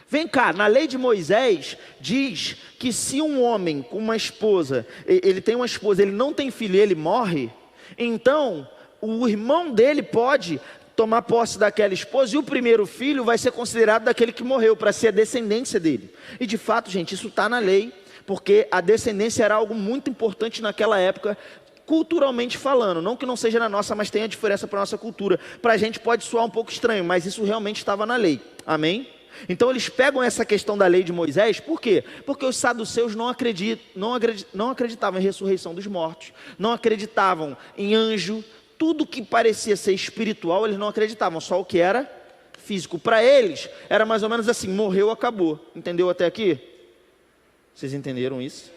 Speaker 1: vem cá, na lei de Moisés diz que se um homem com uma esposa, ele tem uma esposa, ele não tem filho e ele morre, então o irmão dele pode tomar posse daquela esposa e o primeiro filho vai ser considerado daquele que morreu, para ser a descendência dele. E de fato, gente, isso está na lei, porque a descendência era algo muito importante naquela época, culturalmente falando, não que não seja na nossa, mas tem a diferença para a nossa cultura. Para a gente pode soar um pouco estranho, mas isso realmente estava na lei, amém? Então eles pegam essa questão da lei de Moisés, por quê? Porque os saduceus não acreditavam em ressurreição dos mortos, não acreditavam em anjo, tudo que parecia ser espiritual eles não acreditavam, só o que era físico. Para eles era mais ou menos assim, morreu, acabou. Entendeu até aqui? Vocês entenderam isso?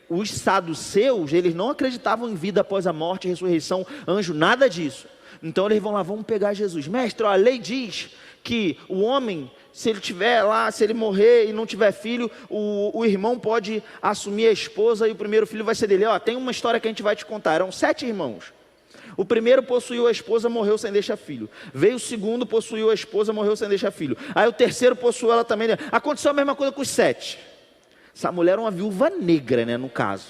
Speaker 1: Os saduceus, eles não acreditavam em vida após a morte, ressurreição, anjo, nada disso. Então eles vão lá, vamos pegar Jesus. Mestre, ó, a lei diz que o homem, se ele tiver lá, se ele morrer e não tiver filho, o irmão pode assumir a esposa e o primeiro filho vai ser dele. Ó, tem uma história que a gente vai te contar, eram 7 irmãos. O primeiro possuiu a esposa, morreu sem deixar filho. Veio o segundo, possuiu a esposa, morreu sem deixar filho. Aí o terceiro possuiu ela também. Aconteceu a mesma coisa com os 7. Essa mulher era uma viúva negra, né, no caso.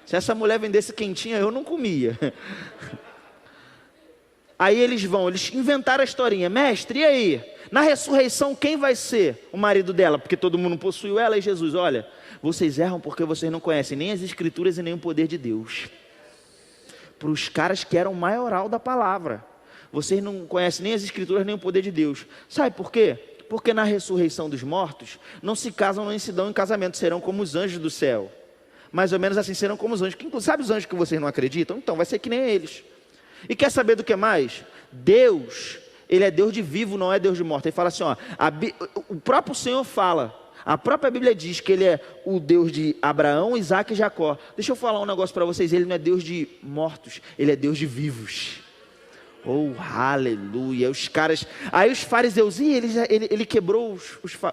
Speaker 1: Se essa mulher vendesse quentinha, eu não comia. Aí eles inventaram a historinha. Mestre, e aí? Na ressurreição, quem vai ser o marido dela? Porque todo mundo possuiu ela. E Jesus, olha, vocês erram porque vocês não conhecem nem as escrituras e nem o poder de Deus. Para os caras que eram maioral da palavra. Vocês não conhecem nem as escrituras nem o poder de Deus. Sabe por quê? Porque na ressurreição dos mortos, não se casam nem se dão em casamento, serão como os anjos do céu. Mais ou menos assim, serão como os anjos. Sabe os anjos que vocês não acreditam? Então vai ser que nem eles. E quer saber do que mais? Deus, Ele é Deus de vivo, não é Deus de morto. Ele fala assim, ó, o próprio Senhor fala, a própria Bíblia diz que Ele é o Deus de Abraão, Isaac e Jacó. Deixa eu falar um negócio para vocês, Ele não é Deus de mortos, Ele é Deus de vivos. Oh, aleluia. Os caras, aí os fariseus, ele quebrou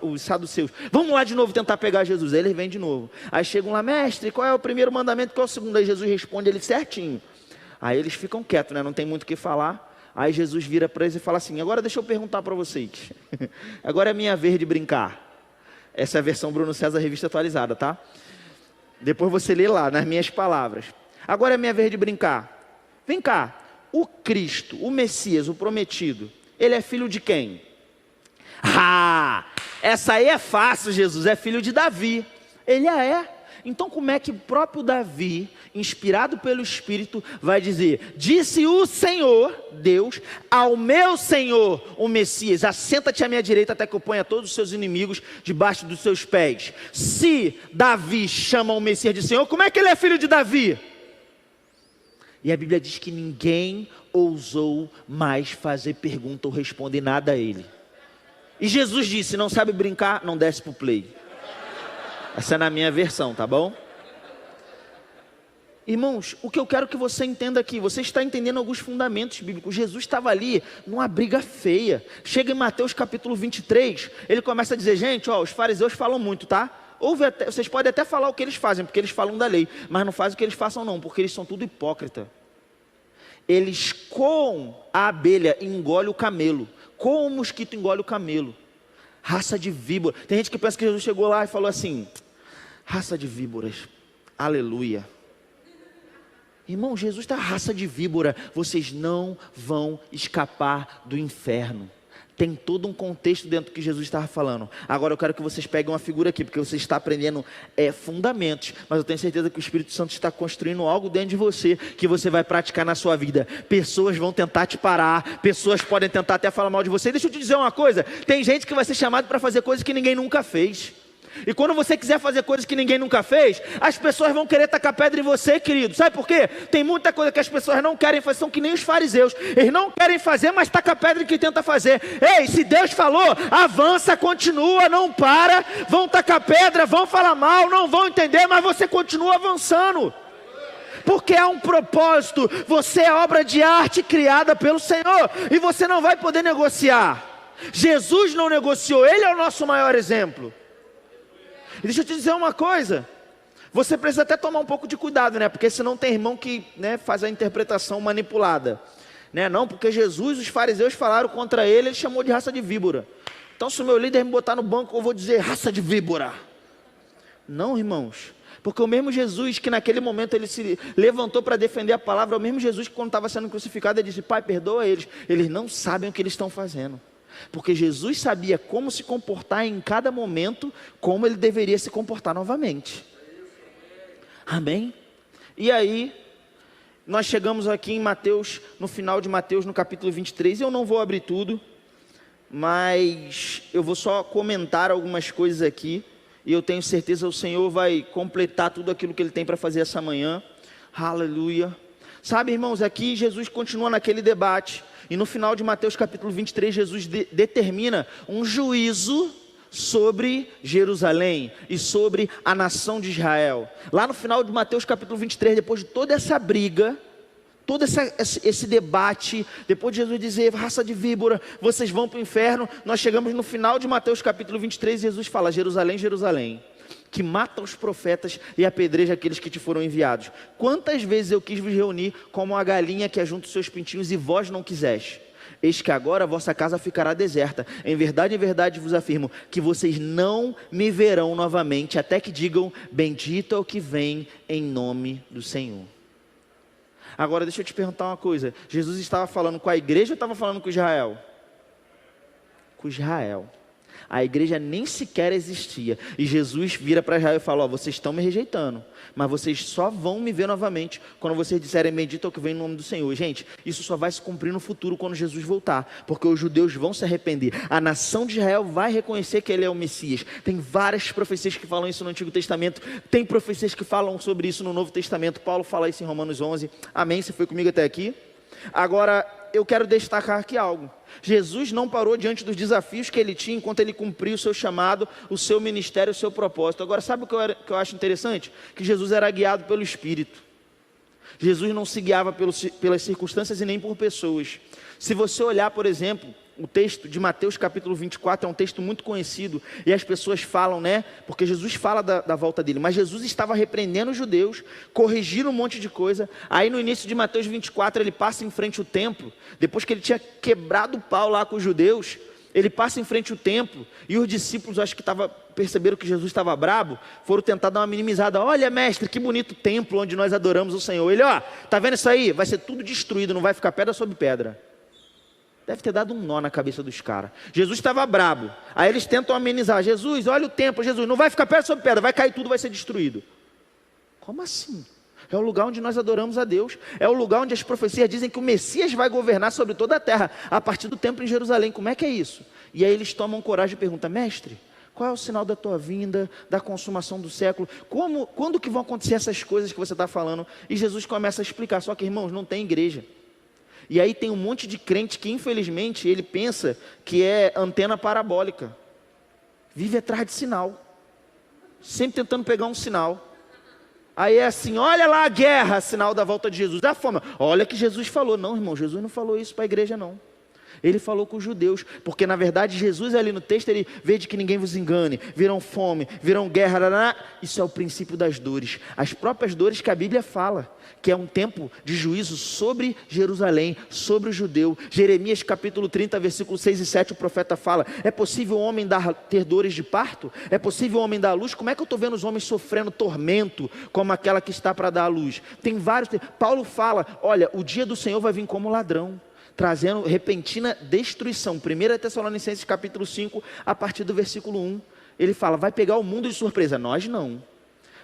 Speaker 1: os saduceus. Vamos lá de novo tentar pegar Jesus. Aí eles vêm de novo. Aí chegam lá, mestre, qual é o primeiro mandamento, qual é o segundo? Aí Jesus responde ele certinho. Aí eles ficam quietos, né? Não tem muito o que falar. Aí Jesus vira para eles e fala assim, agora deixa eu perguntar para vocês. Agora é minha vez de brincar. Essa é a versão Bruno César, revista atualizada, tá? Depois você lê lá, nas minhas palavras. Agora é minha vez de brincar. Vem cá. O Cristo, o Messias, o prometido, ele é filho de quem? Essa aí é fácil, Jesus, é filho de Davi. Ele é. Então como é que o próprio Davi, inspirado pelo Espírito, vai dizer, disse o Senhor, Deus, ao meu Senhor, o Messias, assenta-te à minha direita até que eu ponha todos os seus inimigos debaixo dos seus pés. Se Davi chama o Messias de Senhor, como é que ele é filho de Davi? E a Bíblia diz que ninguém ousou mais fazer pergunta ou responder nada a ele. E Jesus disse, não sabe brincar, não desce pro play. Essa é na minha versão, tá bom? Irmãos, o que eu quero que você entenda aqui, você está entendendo alguns fundamentos bíblicos. Jesus estava ali numa briga feia. Chega em Mateus capítulo 23, ele começa a dizer, gente, ó, os fariseus falam muito, tá? Vocês podem até falar o que eles fazem, porque eles falam da lei, mas não fazem o que eles façam não, porque eles são tudo hipócrita. Eles com a abelha engolem o camelo, com o mosquito engole o camelo. Raça de víbora. Tem gente que pensa que Jesus chegou lá e falou assim, raça de víboras, aleluia. Irmão, Jesus está raça de víbora, vocês não vão escapar do inferno. Tem todo um contexto dentro do que Jesus estava falando. Agora eu quero que vocês peguem uma figura aqui, porque você está aprendendo fundamentos, mas eu tenho certeza que o Espírito Santo está construindo algo dentro de você, que você vai praticar na sua vida. Pessoas vão tentar te parar, pessoas podem tentar até falar mal de você. Deixa eu te dizer uma coisa, tem gente que vai ser chamado para fazer coisas que ninguém nunca fez. E quando você quiser fazer coisas que ninguém nunca fez, as pessoas vão querer tacar pedra em você, querido. Sabe por quê? Tem muita coisa que as pessoas não querem fazer, são que nem os fariseus. Eles não querem fazer, mas taca pedra em quem tenta fazer. Ei, se Deus falou, avança, continua, não para. Vão tacar pedra, vão falar mal, não vão entender, mas você continua avançando. Porque há um propósito, você é obra de arte criada pelo Senhor, e você não vai poder negociar. Jesus não negociou, Ele é o nosso maior exemplo. E deixa eu te dizer uma coisa, Você precisa até tomar um pouco de cuidado, né? Porque senão tem irmão que, né, faz a interpretação manipulada, né? Não, porque Jesus, os fariseus falaram contra ele chamou de raça de víbora. Então se o meu líder me botar no banco, eu vou dizer raça de víbora. Não, irmãos. Porque o mesmo Jesus que naquele momento ele se levantou para defender a palavra, é o mesmo Jesus que quando estava sendo crucificado, ele disse: Pai, perdoa eles não sabem o que eles estão fazendo. Porque Jesus sabia como se comportar em cada momento, como ele deveria se comportar novamente. Amém? E aí, nós chegamos aqui em Mateus, no final de Mateus, no capítulo 23, eu não vou abrir tudo, mas eu vou só comentar algumas coisas aqui, e eu tenho certeza que o Senhor vai completar tudo aquilo que Ele tem para fazer essa manhã. Aleluia. Sabe, irmãos, aqui Jesus continua naquele debate, e no final de Mateus capítulo 23, Jesus determina um juízo sobre Jerusalém e sobre a nação de Israel. Lá no final de Mateus capítulo 23, depois de toda essa briga, todo esse debate, depois de Jesus dizer: raça de víbora, vocês vão para o inferno, nós chegamos no final de Mateus capítulo 23, Jesus fala: Jerusalém, Jerusalém, que mata os profetas e apedreja aqueles que te foram enviados. Quantas vezes eu quis vos reunir como a galinha que ajunta os seus pintinhos e vós não quiseste? Eis que agora a vossa casa ficará deserta. Em verdade vos afirmo que vocês não me verão novamente, até que digam: bendito é o que vem em nome do Senhor. Agora deixa eu te perguntar uma coisa: Jesus estava falando com a igreja ou estava falando com Israel? Com Israel. A igreja nem sequer existia, e Jesus vira para Israel e fala: vocês estão me rejeitando, mas vocês só vão me ver novamente quando vocês disserem bendito é o que vem em nome do Senhor. Gente, isso só vai se cumprir no futuro, quando Jesus voltar, porque os judeus vão se arrepender, a nação de Israel vai reconhecer que Ele é o Messias. Tem várias profecias que falam isso no Antigo Testamento, tem profecias que falam sobre isso no Novo Testamento. Paulo fala isso em Romanos 11, amém? Você foi comigo até aqui? Agora, eu quero destacar aqui algo. Jesus não parou diante dos desafios que ele tinha enquanto ele cumpria o seu chamado, o seu ministério, o seu propósito. Agora, sabe o que eu acho interessante? Que Jesus era guiado pelo Espírito. Jesus não se guiava pelas circunstâncias e nem por pessoas. Se você olhar, por exemplo, o texto de Mateus capítulo 24, é um texto muito conhecido, e as pessoas falam, né, porque Jesus fala da volta dele, mas Jesus estava repreendendo os judeus, corrigindo um monte de coisa. Aí no início de Mateus 24, ele passa em frente ao templo, depois que ele tinha quebrado o pau lá com os judeus, ele passa em frente ao templo, e os discípulos, acho que perceberam que Jesus estava brabo, foram tentar dar uma minimizada. Olha, mestre, que bonito templo onde nós adoramos o Senhor. Ele, tá vendo isso aí? Vai ser tudo destruído, não vai ficar pedra sobre pedra. Deve ter dado um nó na cabeça dos caras. Jesus estava brabo. Aí eles tentam amenizar. Jesus, olha o templo. Jesus, não vai ficar pedra sobre pedra, vai cair tudo, vai ser destruído. Como assim? É o lugar onde nós adoramos a Deus. É o lugar onde as profecias dizem que o Messias vai governar sobre toda a terra, a partir do templo em Jerusalém. Como é que é isso? E aí eles tomam coragem e perguntam: mestre, qual é o sinal da tua vinda, da consumação do século? Quando que vão acontecer essas coisas que você está falando? E Jesus começa a explicar. Só que, irmãos, não tem igreja. E aí tem um monte de crente que, infelizmente, ele pensa que é antena parabólica. Vive atrás de sinal. Sempre tentando pegar um sinal. Aí é assim: olha lá a guerra, sinal da volta de Jesus. A fome. Olha que Jesus falou. Não, irmão, Jesus não falou isso para a igreja, não. Ele falou com os judeus, porque na verdade Jesus ali no texto, ele vede que ninguém vos engane, virão fome, virão guerra, isso é o princípio das dores, as próprias dores que a Bíblia fala, que é um tempo de juízo sobre Jerusalém, sobre o judeu. Jeremias capítulo 30, versículo 6 e 7, o profeta fala: é possível o homem ter dores de parto? É possível o homem dar à luz? Como é que eu estou vendo os homens sofrendo tormento, como aquela que está para dar à luz? Tem vários, Paulo fala: olha, o dia do Senhor vai vir como ladrão, trazendo repentina destruição. 1 Tessalonicenses capítulo 5, a partir do versículo 1, ele fala: vai pegar o mundo de surpresa. Nós não,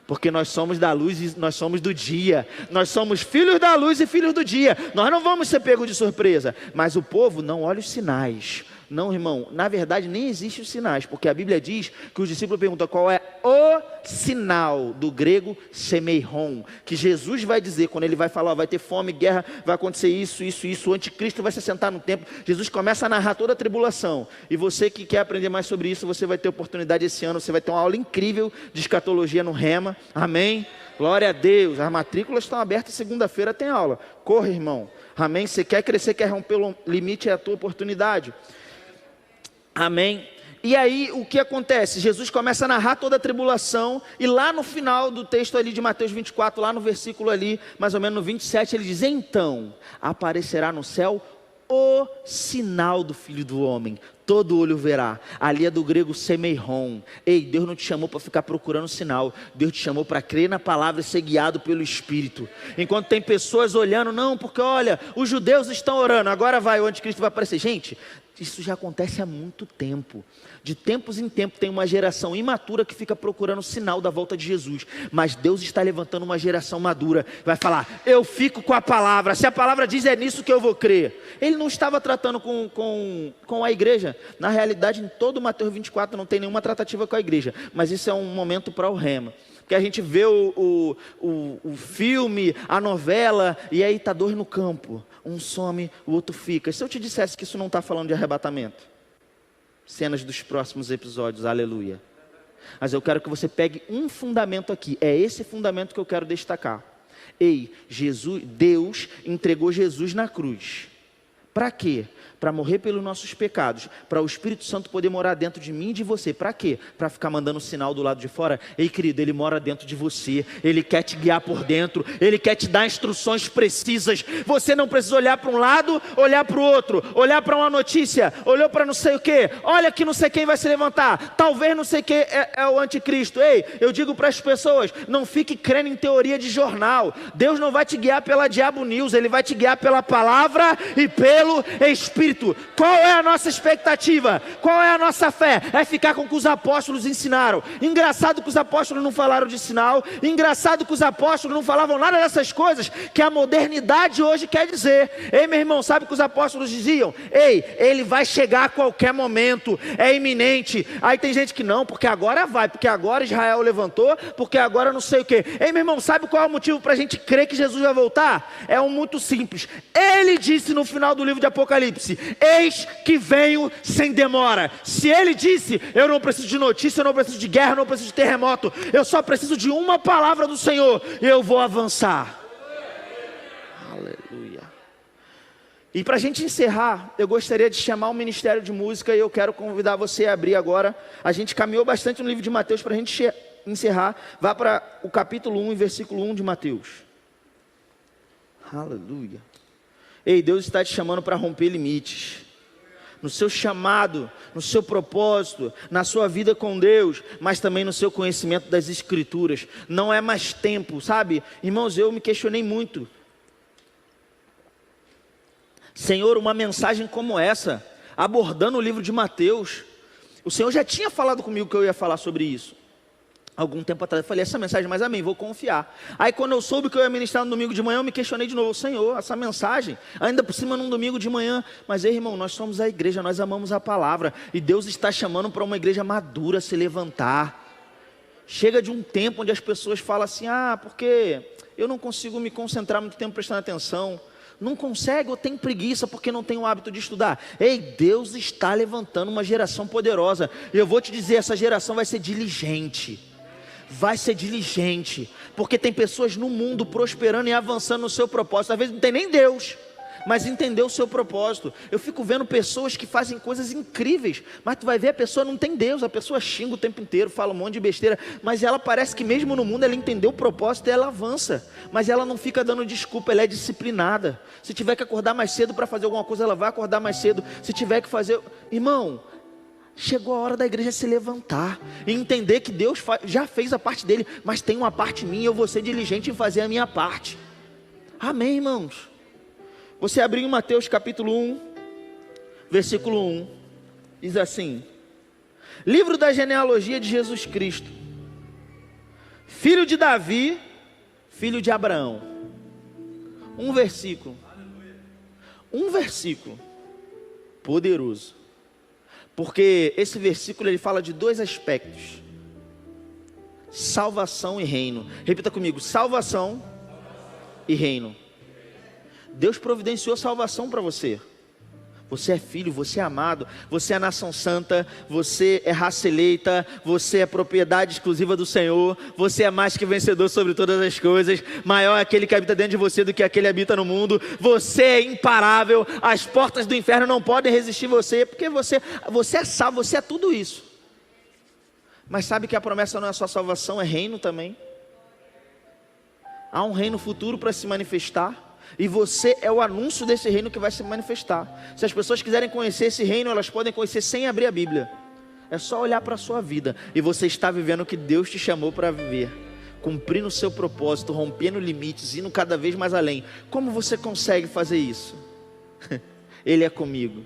Speaker 1: porque nós somos da luz e nós somos do dia, nós somos filhos da luz e filhos do dia, nós não vamos ser pegos de surpresa. Mas o povo não olha os sinais. Não, irmão, na verdade nem existem os sinais, porque a Bíblia diz que os discípulos perguntam qual é o sinal, do grego semeiron, que Jesus vai dizer, quando ele vai falar: vai ter fome, guerra, vai acontecer isso, o anticristo vai se sentar no templo. Jesus começa a narrar toda a tribulação, e você que quer aprender mais sobre isso, você vai ter oportunidade esse ano, você vai ter uma aula incrível de escatologia no Rema, amém? Glória a Deus, as matrículas estão abertas, segunda-feira tem aula, corre, irmão, amém? Você quer crescer, quer romper o limite, é a tua oportunidade. Amém? E aí o que acontece? Jesus começa a narrar toda a tribulação, e lá no final do texto ali de Mateus 24, lá no versículo ali, mais ou menos no 27, ele diz: então aparecerá no céu o sinal do Filho do Homem, todo olho verá. Ali é do grego semeiron. Ei, Deus não te chamou para ficar procurando sinal, Deus te chamou para crer na palavra e ser guiado pelo Espírito. Enquanto tem pessoas olhando, não, porque olha, os judeus estão orando, agora vai, o anticristo vai aparecer. Gente, isso já acontece há muito tempo. De tempos em tempos tem uma geração imatura que fica procurando o sinal da volta de Jesus. Mas Deus está levantando uma geração madura. Vai falar: eu fico com a palavra. Se a palavra diz, é nisso que eu vou crer. Ele não estava tratando com a igreja. Na realidade, em todo Mateus 24 não tem nenhuma tratativa com a igreja. Mas isso é um momento para o rema. Porque a gente vê o filme, a novela, e aí está dois no campo. Um some, o outro fica. E se eu te dissesse que isso não está falando de arrebatamento? Cenas dos próximos episódios, aleluia. Mas eu quero que você pegue um fundamento aqui. É esse fundamento que eu quero destacar. Ei, Deus entregou Jesus na cruz. Para quê? Para morrer pelos nossos pecados, para o Espírito Santo poder morar dentro de mim e de você. Para quê? Para ficar mandando sinal do lado de fora? Ei, querido, Ele mora dentro de você, Ele quer te guiar por dentro, Ele quer te dar instruções precisas. Você não precisa olhar para um lado, olhar para o outro, olhar para uma notícia, olhou para não sei o que, olha que não sei quem vai se levantar, talvez não sei quem é o anticristo. Ei, eu digo para as pessoas, não fique crendo em teoria de jornal. Deus não vai te guiar pela Diabo News, Ele vai te guiar pela palavra e pelo Espírito. Qual é a nossa expectativa? Qual é a nossa fé? É ficar com o que os apóstolos ensinaram. Engraçado que os apóstolos não falaram de sinal. Engraçado que os apóstolos não falavam nada dessas coisas que a modernidade hoje quer dizer. Ei, meu irmão, sabe o que os apóstolos diziam? Ei, ele vai chegar a qualquer momento, é iminente. Aí tem gente que não, porque agora vai, porque agora Israel levantou, porque agora não sei o que. Ei, meu irmão, sabe qual é o motivo para a gente crer que Jesus vai voltar? É um muito simples. Ele disse no final do livro de Apocalipse: eis que venho sem demora. Se Ele disse, eu não preciso de notícia, eu não preciso de guerra, eu não preciso de terremoto, eu só preciso de uma palavra do Senhor, e eu vou avançar. Aleluia. E para a gente encerrar, eu gostaria de chamar o Ministério de Música, e eu quero convidar você a abrir agora. A gente caminhou bastante no livro de Mateus. Para a gente encerrar, vá para o capítulo 1 e versículo 1 de Mateus. Aleluia. Ei, Deus está te chamando para romper limites. No seu chamado, no seu propósito, na sua vida com Deus, mas também no seu conhecimento das Escrituras. Não é mais tempo, sabe? Irmãos, eu me questionei muito. Senhor, uma mensagem como essa, abordando o livro de Mateus, o Senhor já tinha falado comigo que eu ia falar sobre isso. Algum tempo atrás eu falei, essa mensagem, mas amém, vou confiar. Aí quando eu soube que eu ia ministrar no domingo de manhã, eu me questionei de novo: Senhor, essa mensagem, ainda por cima num domingo de manhã. Mas ei, irmão, nós somos a igreja, nós amamos a palavra, e Deus está chamando para uma igreja madura se levantar. Chega de um tempo onde as pessoas falam assim: porque eu não consigo me concentrar muito tempo prestando atenção. Não consegue ou tem preguiça porque não tem o hábito de estudar. Ei, Deus está levantando uma geração poderosa, e eu vou te dizer, essa geração vai ser diligente. Vai ser diligente, porque tem pessoas no mundo prosperando e avançando no seu propósito. Às vezes não tem nem Deus, mas entendeu o seu propósito. Eu fico vendo pessoas que fazem coisas incríveis, mas tu vai ver, a pessoa não tem Deus, a pessoa xinga o tempo inteiro, fala um monte de besteira, mas ela parece que mesmo no mundo ela entendeu o propósito e ela avança, mas ela não fica dando desculpa, ela é disciplinada. Se tiver que acordar mais cedo para fazer alguma coisa, ela vai acordar mais cedo. Se tiver que fazer, irmão, chegou a hora da igreja se levantar e entender que Deus já fez a parte dele, mas tem uma parte minha, eu vou ser diligente em fazer a minha parte. Amém, irmãos? Você abriu em Mateus capítulo 1, versículo 1, diz assim: livro da genealogia de Jesus Cristo, filho de Davi, filho de Abraão. Um versículo poderoso, porque esse versículo ele fala de dois aspectos: salvação e reino. Repita comigo: salvação e reino. Deus providenciou salvação para você. Você é filho, você é amado, você é nação santa, você é raça eleita, você é propriedade exclusiva do Senhor, você é mais que vencedor sobre todas as coisas, maior é aquele que habita dentro de você do que aquele que habita no mundo, você é imparável, as portas do inferno não podem resistir você, porque você é salvo, você é tudo isso. Mas sabe que a promessa não é só salvação, é reino também. Há um reino futuro para se manifestar. E você é o anúncio desse reino que vai se manifestar. Se as pessoas quiserem conhecer esse reino, elas podem conhecer sem abrir a Bíblia. É só olhar para a sua vida. E você está vivendo o que Deus te chamou para viver. Cumprindo o seu propósito, rompendo limites, indo cada vez mais além. Como você consegue fazer isso? Ele é comigo.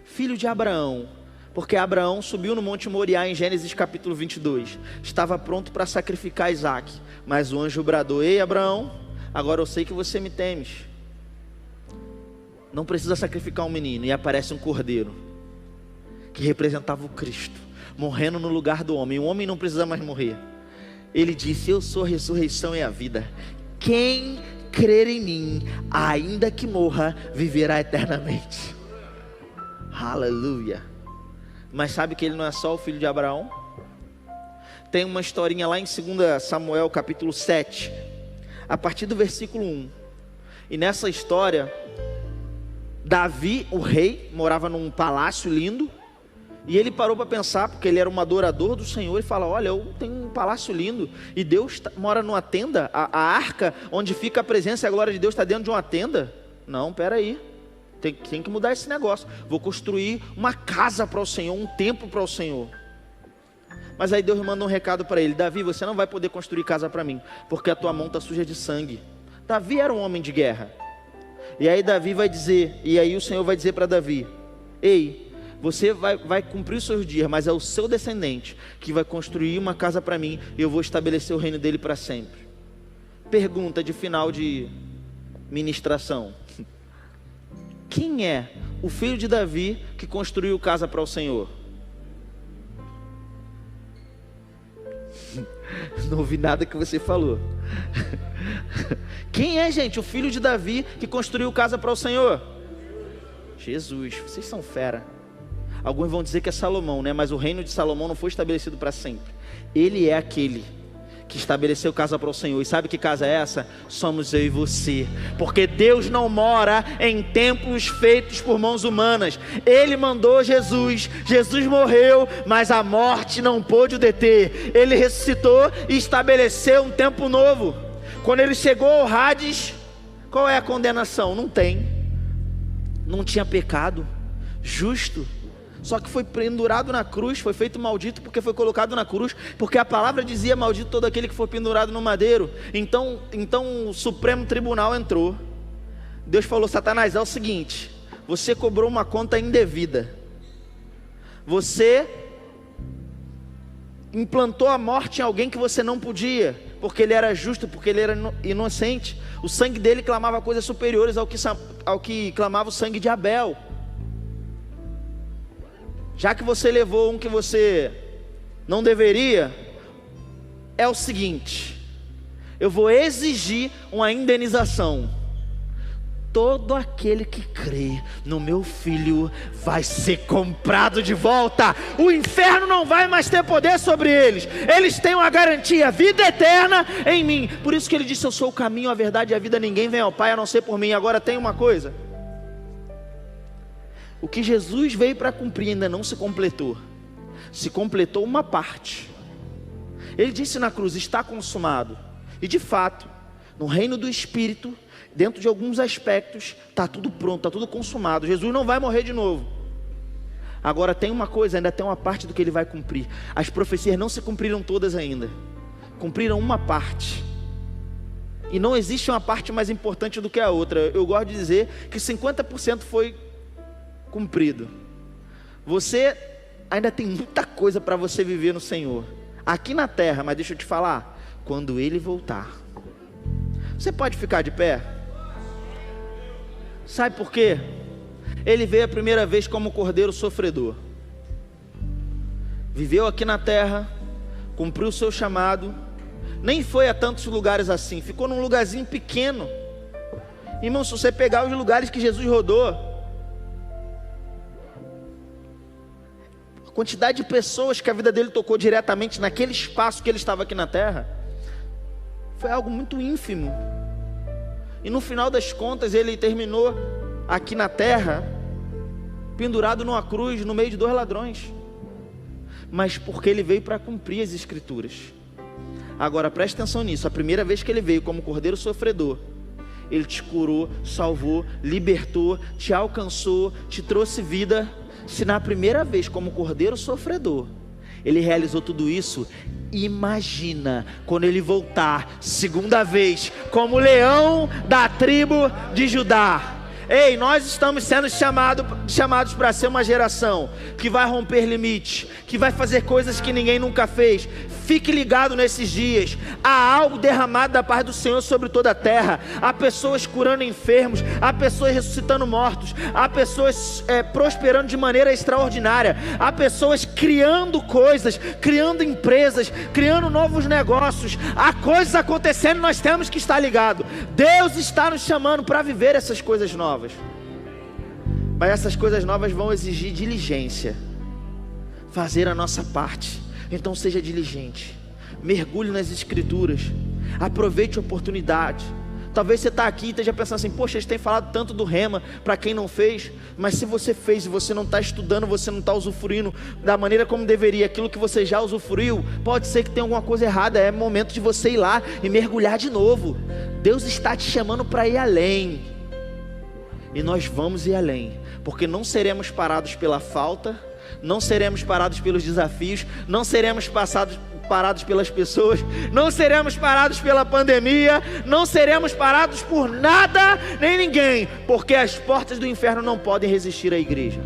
Speaker 1: Filho de Abraão. Porque Abraão subiu no Monte Moriá em Gênesis capítulo 22. Estava pronto para sacrificar Isaac. Mas o anjo bradou: ei Abraão, agora eu sei que você me temes. Não precisa sacrificar um menino. E aparece um cordeiro, que representava o Cristo, morrendo no lugar do homem. O homem não precisa mais morrer. Ele disse: eu sou a ressurreição e a vida. Quem crer em mim, ainda que morra, viverá eternamente. Aleluia. Mas sabe que ele não é só o filho de Abraão? Tem uma historinha lá em 2 Samuel capítulo 7, a partir do versículo 1. E nessa história, Davi, o rei, morava num palácio lindo. E ele parou para pensar, porque ele era um adorador do Senhor, e fala: olha, eu tenho um palácio lindo, e Deus mora numa tenda, a arca onde fica a presença e a glória de Deus está dentro de uma tenda? Não, peraí, tem que mudar esse negócio. Vou construir uma casa para o Senhor, um templo para o Senhor. Mas aí Deus manda um recado para ele: Davi, você não vai poder construir casa para mim, porque a tua mão está suja de sangue. Davi era um homem de guerra. E aí Davi vai dizer, e aí o Senhor vai dizer para Davi: ei, você vai cumprir os seus dias, mas é o seu descendente que vai construir uma casa para mim, e eu vou estabelecer o reino dele para sempre. Pergunta de final de ministração: quem é o filho de Davi que construiu casa para o Senhor? Não ouvi nada que você falou. Quem é, gente, o filho de Davi que construiu casa para o Senhor? Jesus. Vocês são fera. Alguns vão dizer que é Salomão, né? Mas o reino de Salomão não foi estabelecido para sempre. Ele é aquele que estabeleceu casa para o Senhor. E sabe que casa é essa? Somos eu e você. Porque Deus não mora em templos feitos por mãos humanas. Ele mandou Jesus. Jesus morreu, mas a morte não pôde o deter. Ele ressuscitou e estabeleceu um tempo novo. Quando ele chegou ao Hades, qual é a condenação? Não tem. Não tinha pecado. Justo. Só que foi pendurado na cruz, foi feito maldito porque foi colocado na cruz, porque a palavra dizia: maldito todo aquele que for pendurado no madeiro. Então o Supremo Tribunal entrou. Deus falou: Satanás, é o seguinte, você cobrou uma conta indevida, você implantou a morte em alguém que você não podia, porque ele era justo, porque ele era inocente. O sangue dele clamava coisas superiores ao que clamava o sangue de Abel. Já que você levou um que você não deveria, é o seguinte: eu vou exigir uma indenização. Todo aquele que crê no meu filho vai ser comprado de volta. O inferno não vai mais ter poder sobre eles. Eles têm uma garantia, vida eterna em mim. Por isso que ele disse: eu sou o caminho, a verdade e a vida. Ninguém vem ao Pai a não ser por mim. Agora tem uma coisa: o que Jesus veio para cumprir ainda não se completou. Se completou uma parte. Ele disse na cruz: está consumado. E de fato, no reino do Espírito, dentro de alguns aspectos, está tudo pronto, está tudo consumado. Jesus não vai morrer de novo. Agora tem uma coisa, ainda tem uma parte do que ele vai cumprir. As profecias não se cumpriram todas ainda. Cumpriram uma parte. E não existe uma parte mais importante do que a outra. Eu gosto de dizer que 50% foi cumprido. Você ainda tem muita coisa para você viver no Senhor, aqui na terra. Mas deixa eu te falar, quando Ele voltar, você pode ficar de pé? Sabe por quê? Ele veio a primeira vez como cordeiro sofredor, viveu aqui na terra, cumpriu o seu chamado, nem foi a tantos lugares assim, ficou num lugarzinho pequeno. Irmão, se você pegar os lugares que Jesus rodou, A quantidade de pessoas que a vida dele tocou diretamente naquele espaço que ele estava aqui na terra foi algo muito ínfimo. E no final das contas ele terminou aqui na terra pendurado numa cruz no meio de 2 ladrões. Mas porque ele veio para cumprir as escrituras. Agora preste atenção nisso. A primeira vez que ele veio como cordeiro sofredor, ele te curou, salvou, libertou, te alcançou, te trouxe vida. Se na primeira vez como cordeiro sofredor ele realizou tudo isso, imagina quando ele voltar segunda vez como leão da tribo de Judá. Ei, nós estamos sendo chamados para ser uma geração que vai romper limites, que vai fazer coisas que ninguém nunca fez. Fique ligado nesses dias. Há algo derramado da paz do Senhor sobre toda a terra. Há pessoas curando enfermos, há pessoas ressuscitando mortos, há pessoas prosperando de maneira extraordinária, há pessoas criando coisas, criando empresas, criando novos negócios. Há coisas acontecendo, nós temos que estar ligados. Deus está nos chamando para viver essas coisas novas. Mas essas coisas novas vão exigir diligência, fazer a nossa parte. Então seja diligente, mergulhe nas escrituras, aproveite a oportunidade. Talvez você está aqui e esteja pensando assim: poxa, eles têm falado tanto do rema para quem não fez. Mas se você fez e você não está estudando, você não está usufruindo da maneira como deveria, aquilo que você já usufruiu, pode ser que tenha alguma coisa errada. É momento de você ir lá e mergulhar de novo. Deus está te chamando para ir além, e nós vamos ir além, porque não seremos parados pela falta, não seremos parados pelos desafios, não seremos parados pelas pessoas, não seremos parados pela pandemia, não seremos parados por nada nem ninguém, porque as portas do inferno não podem resistir à igreja.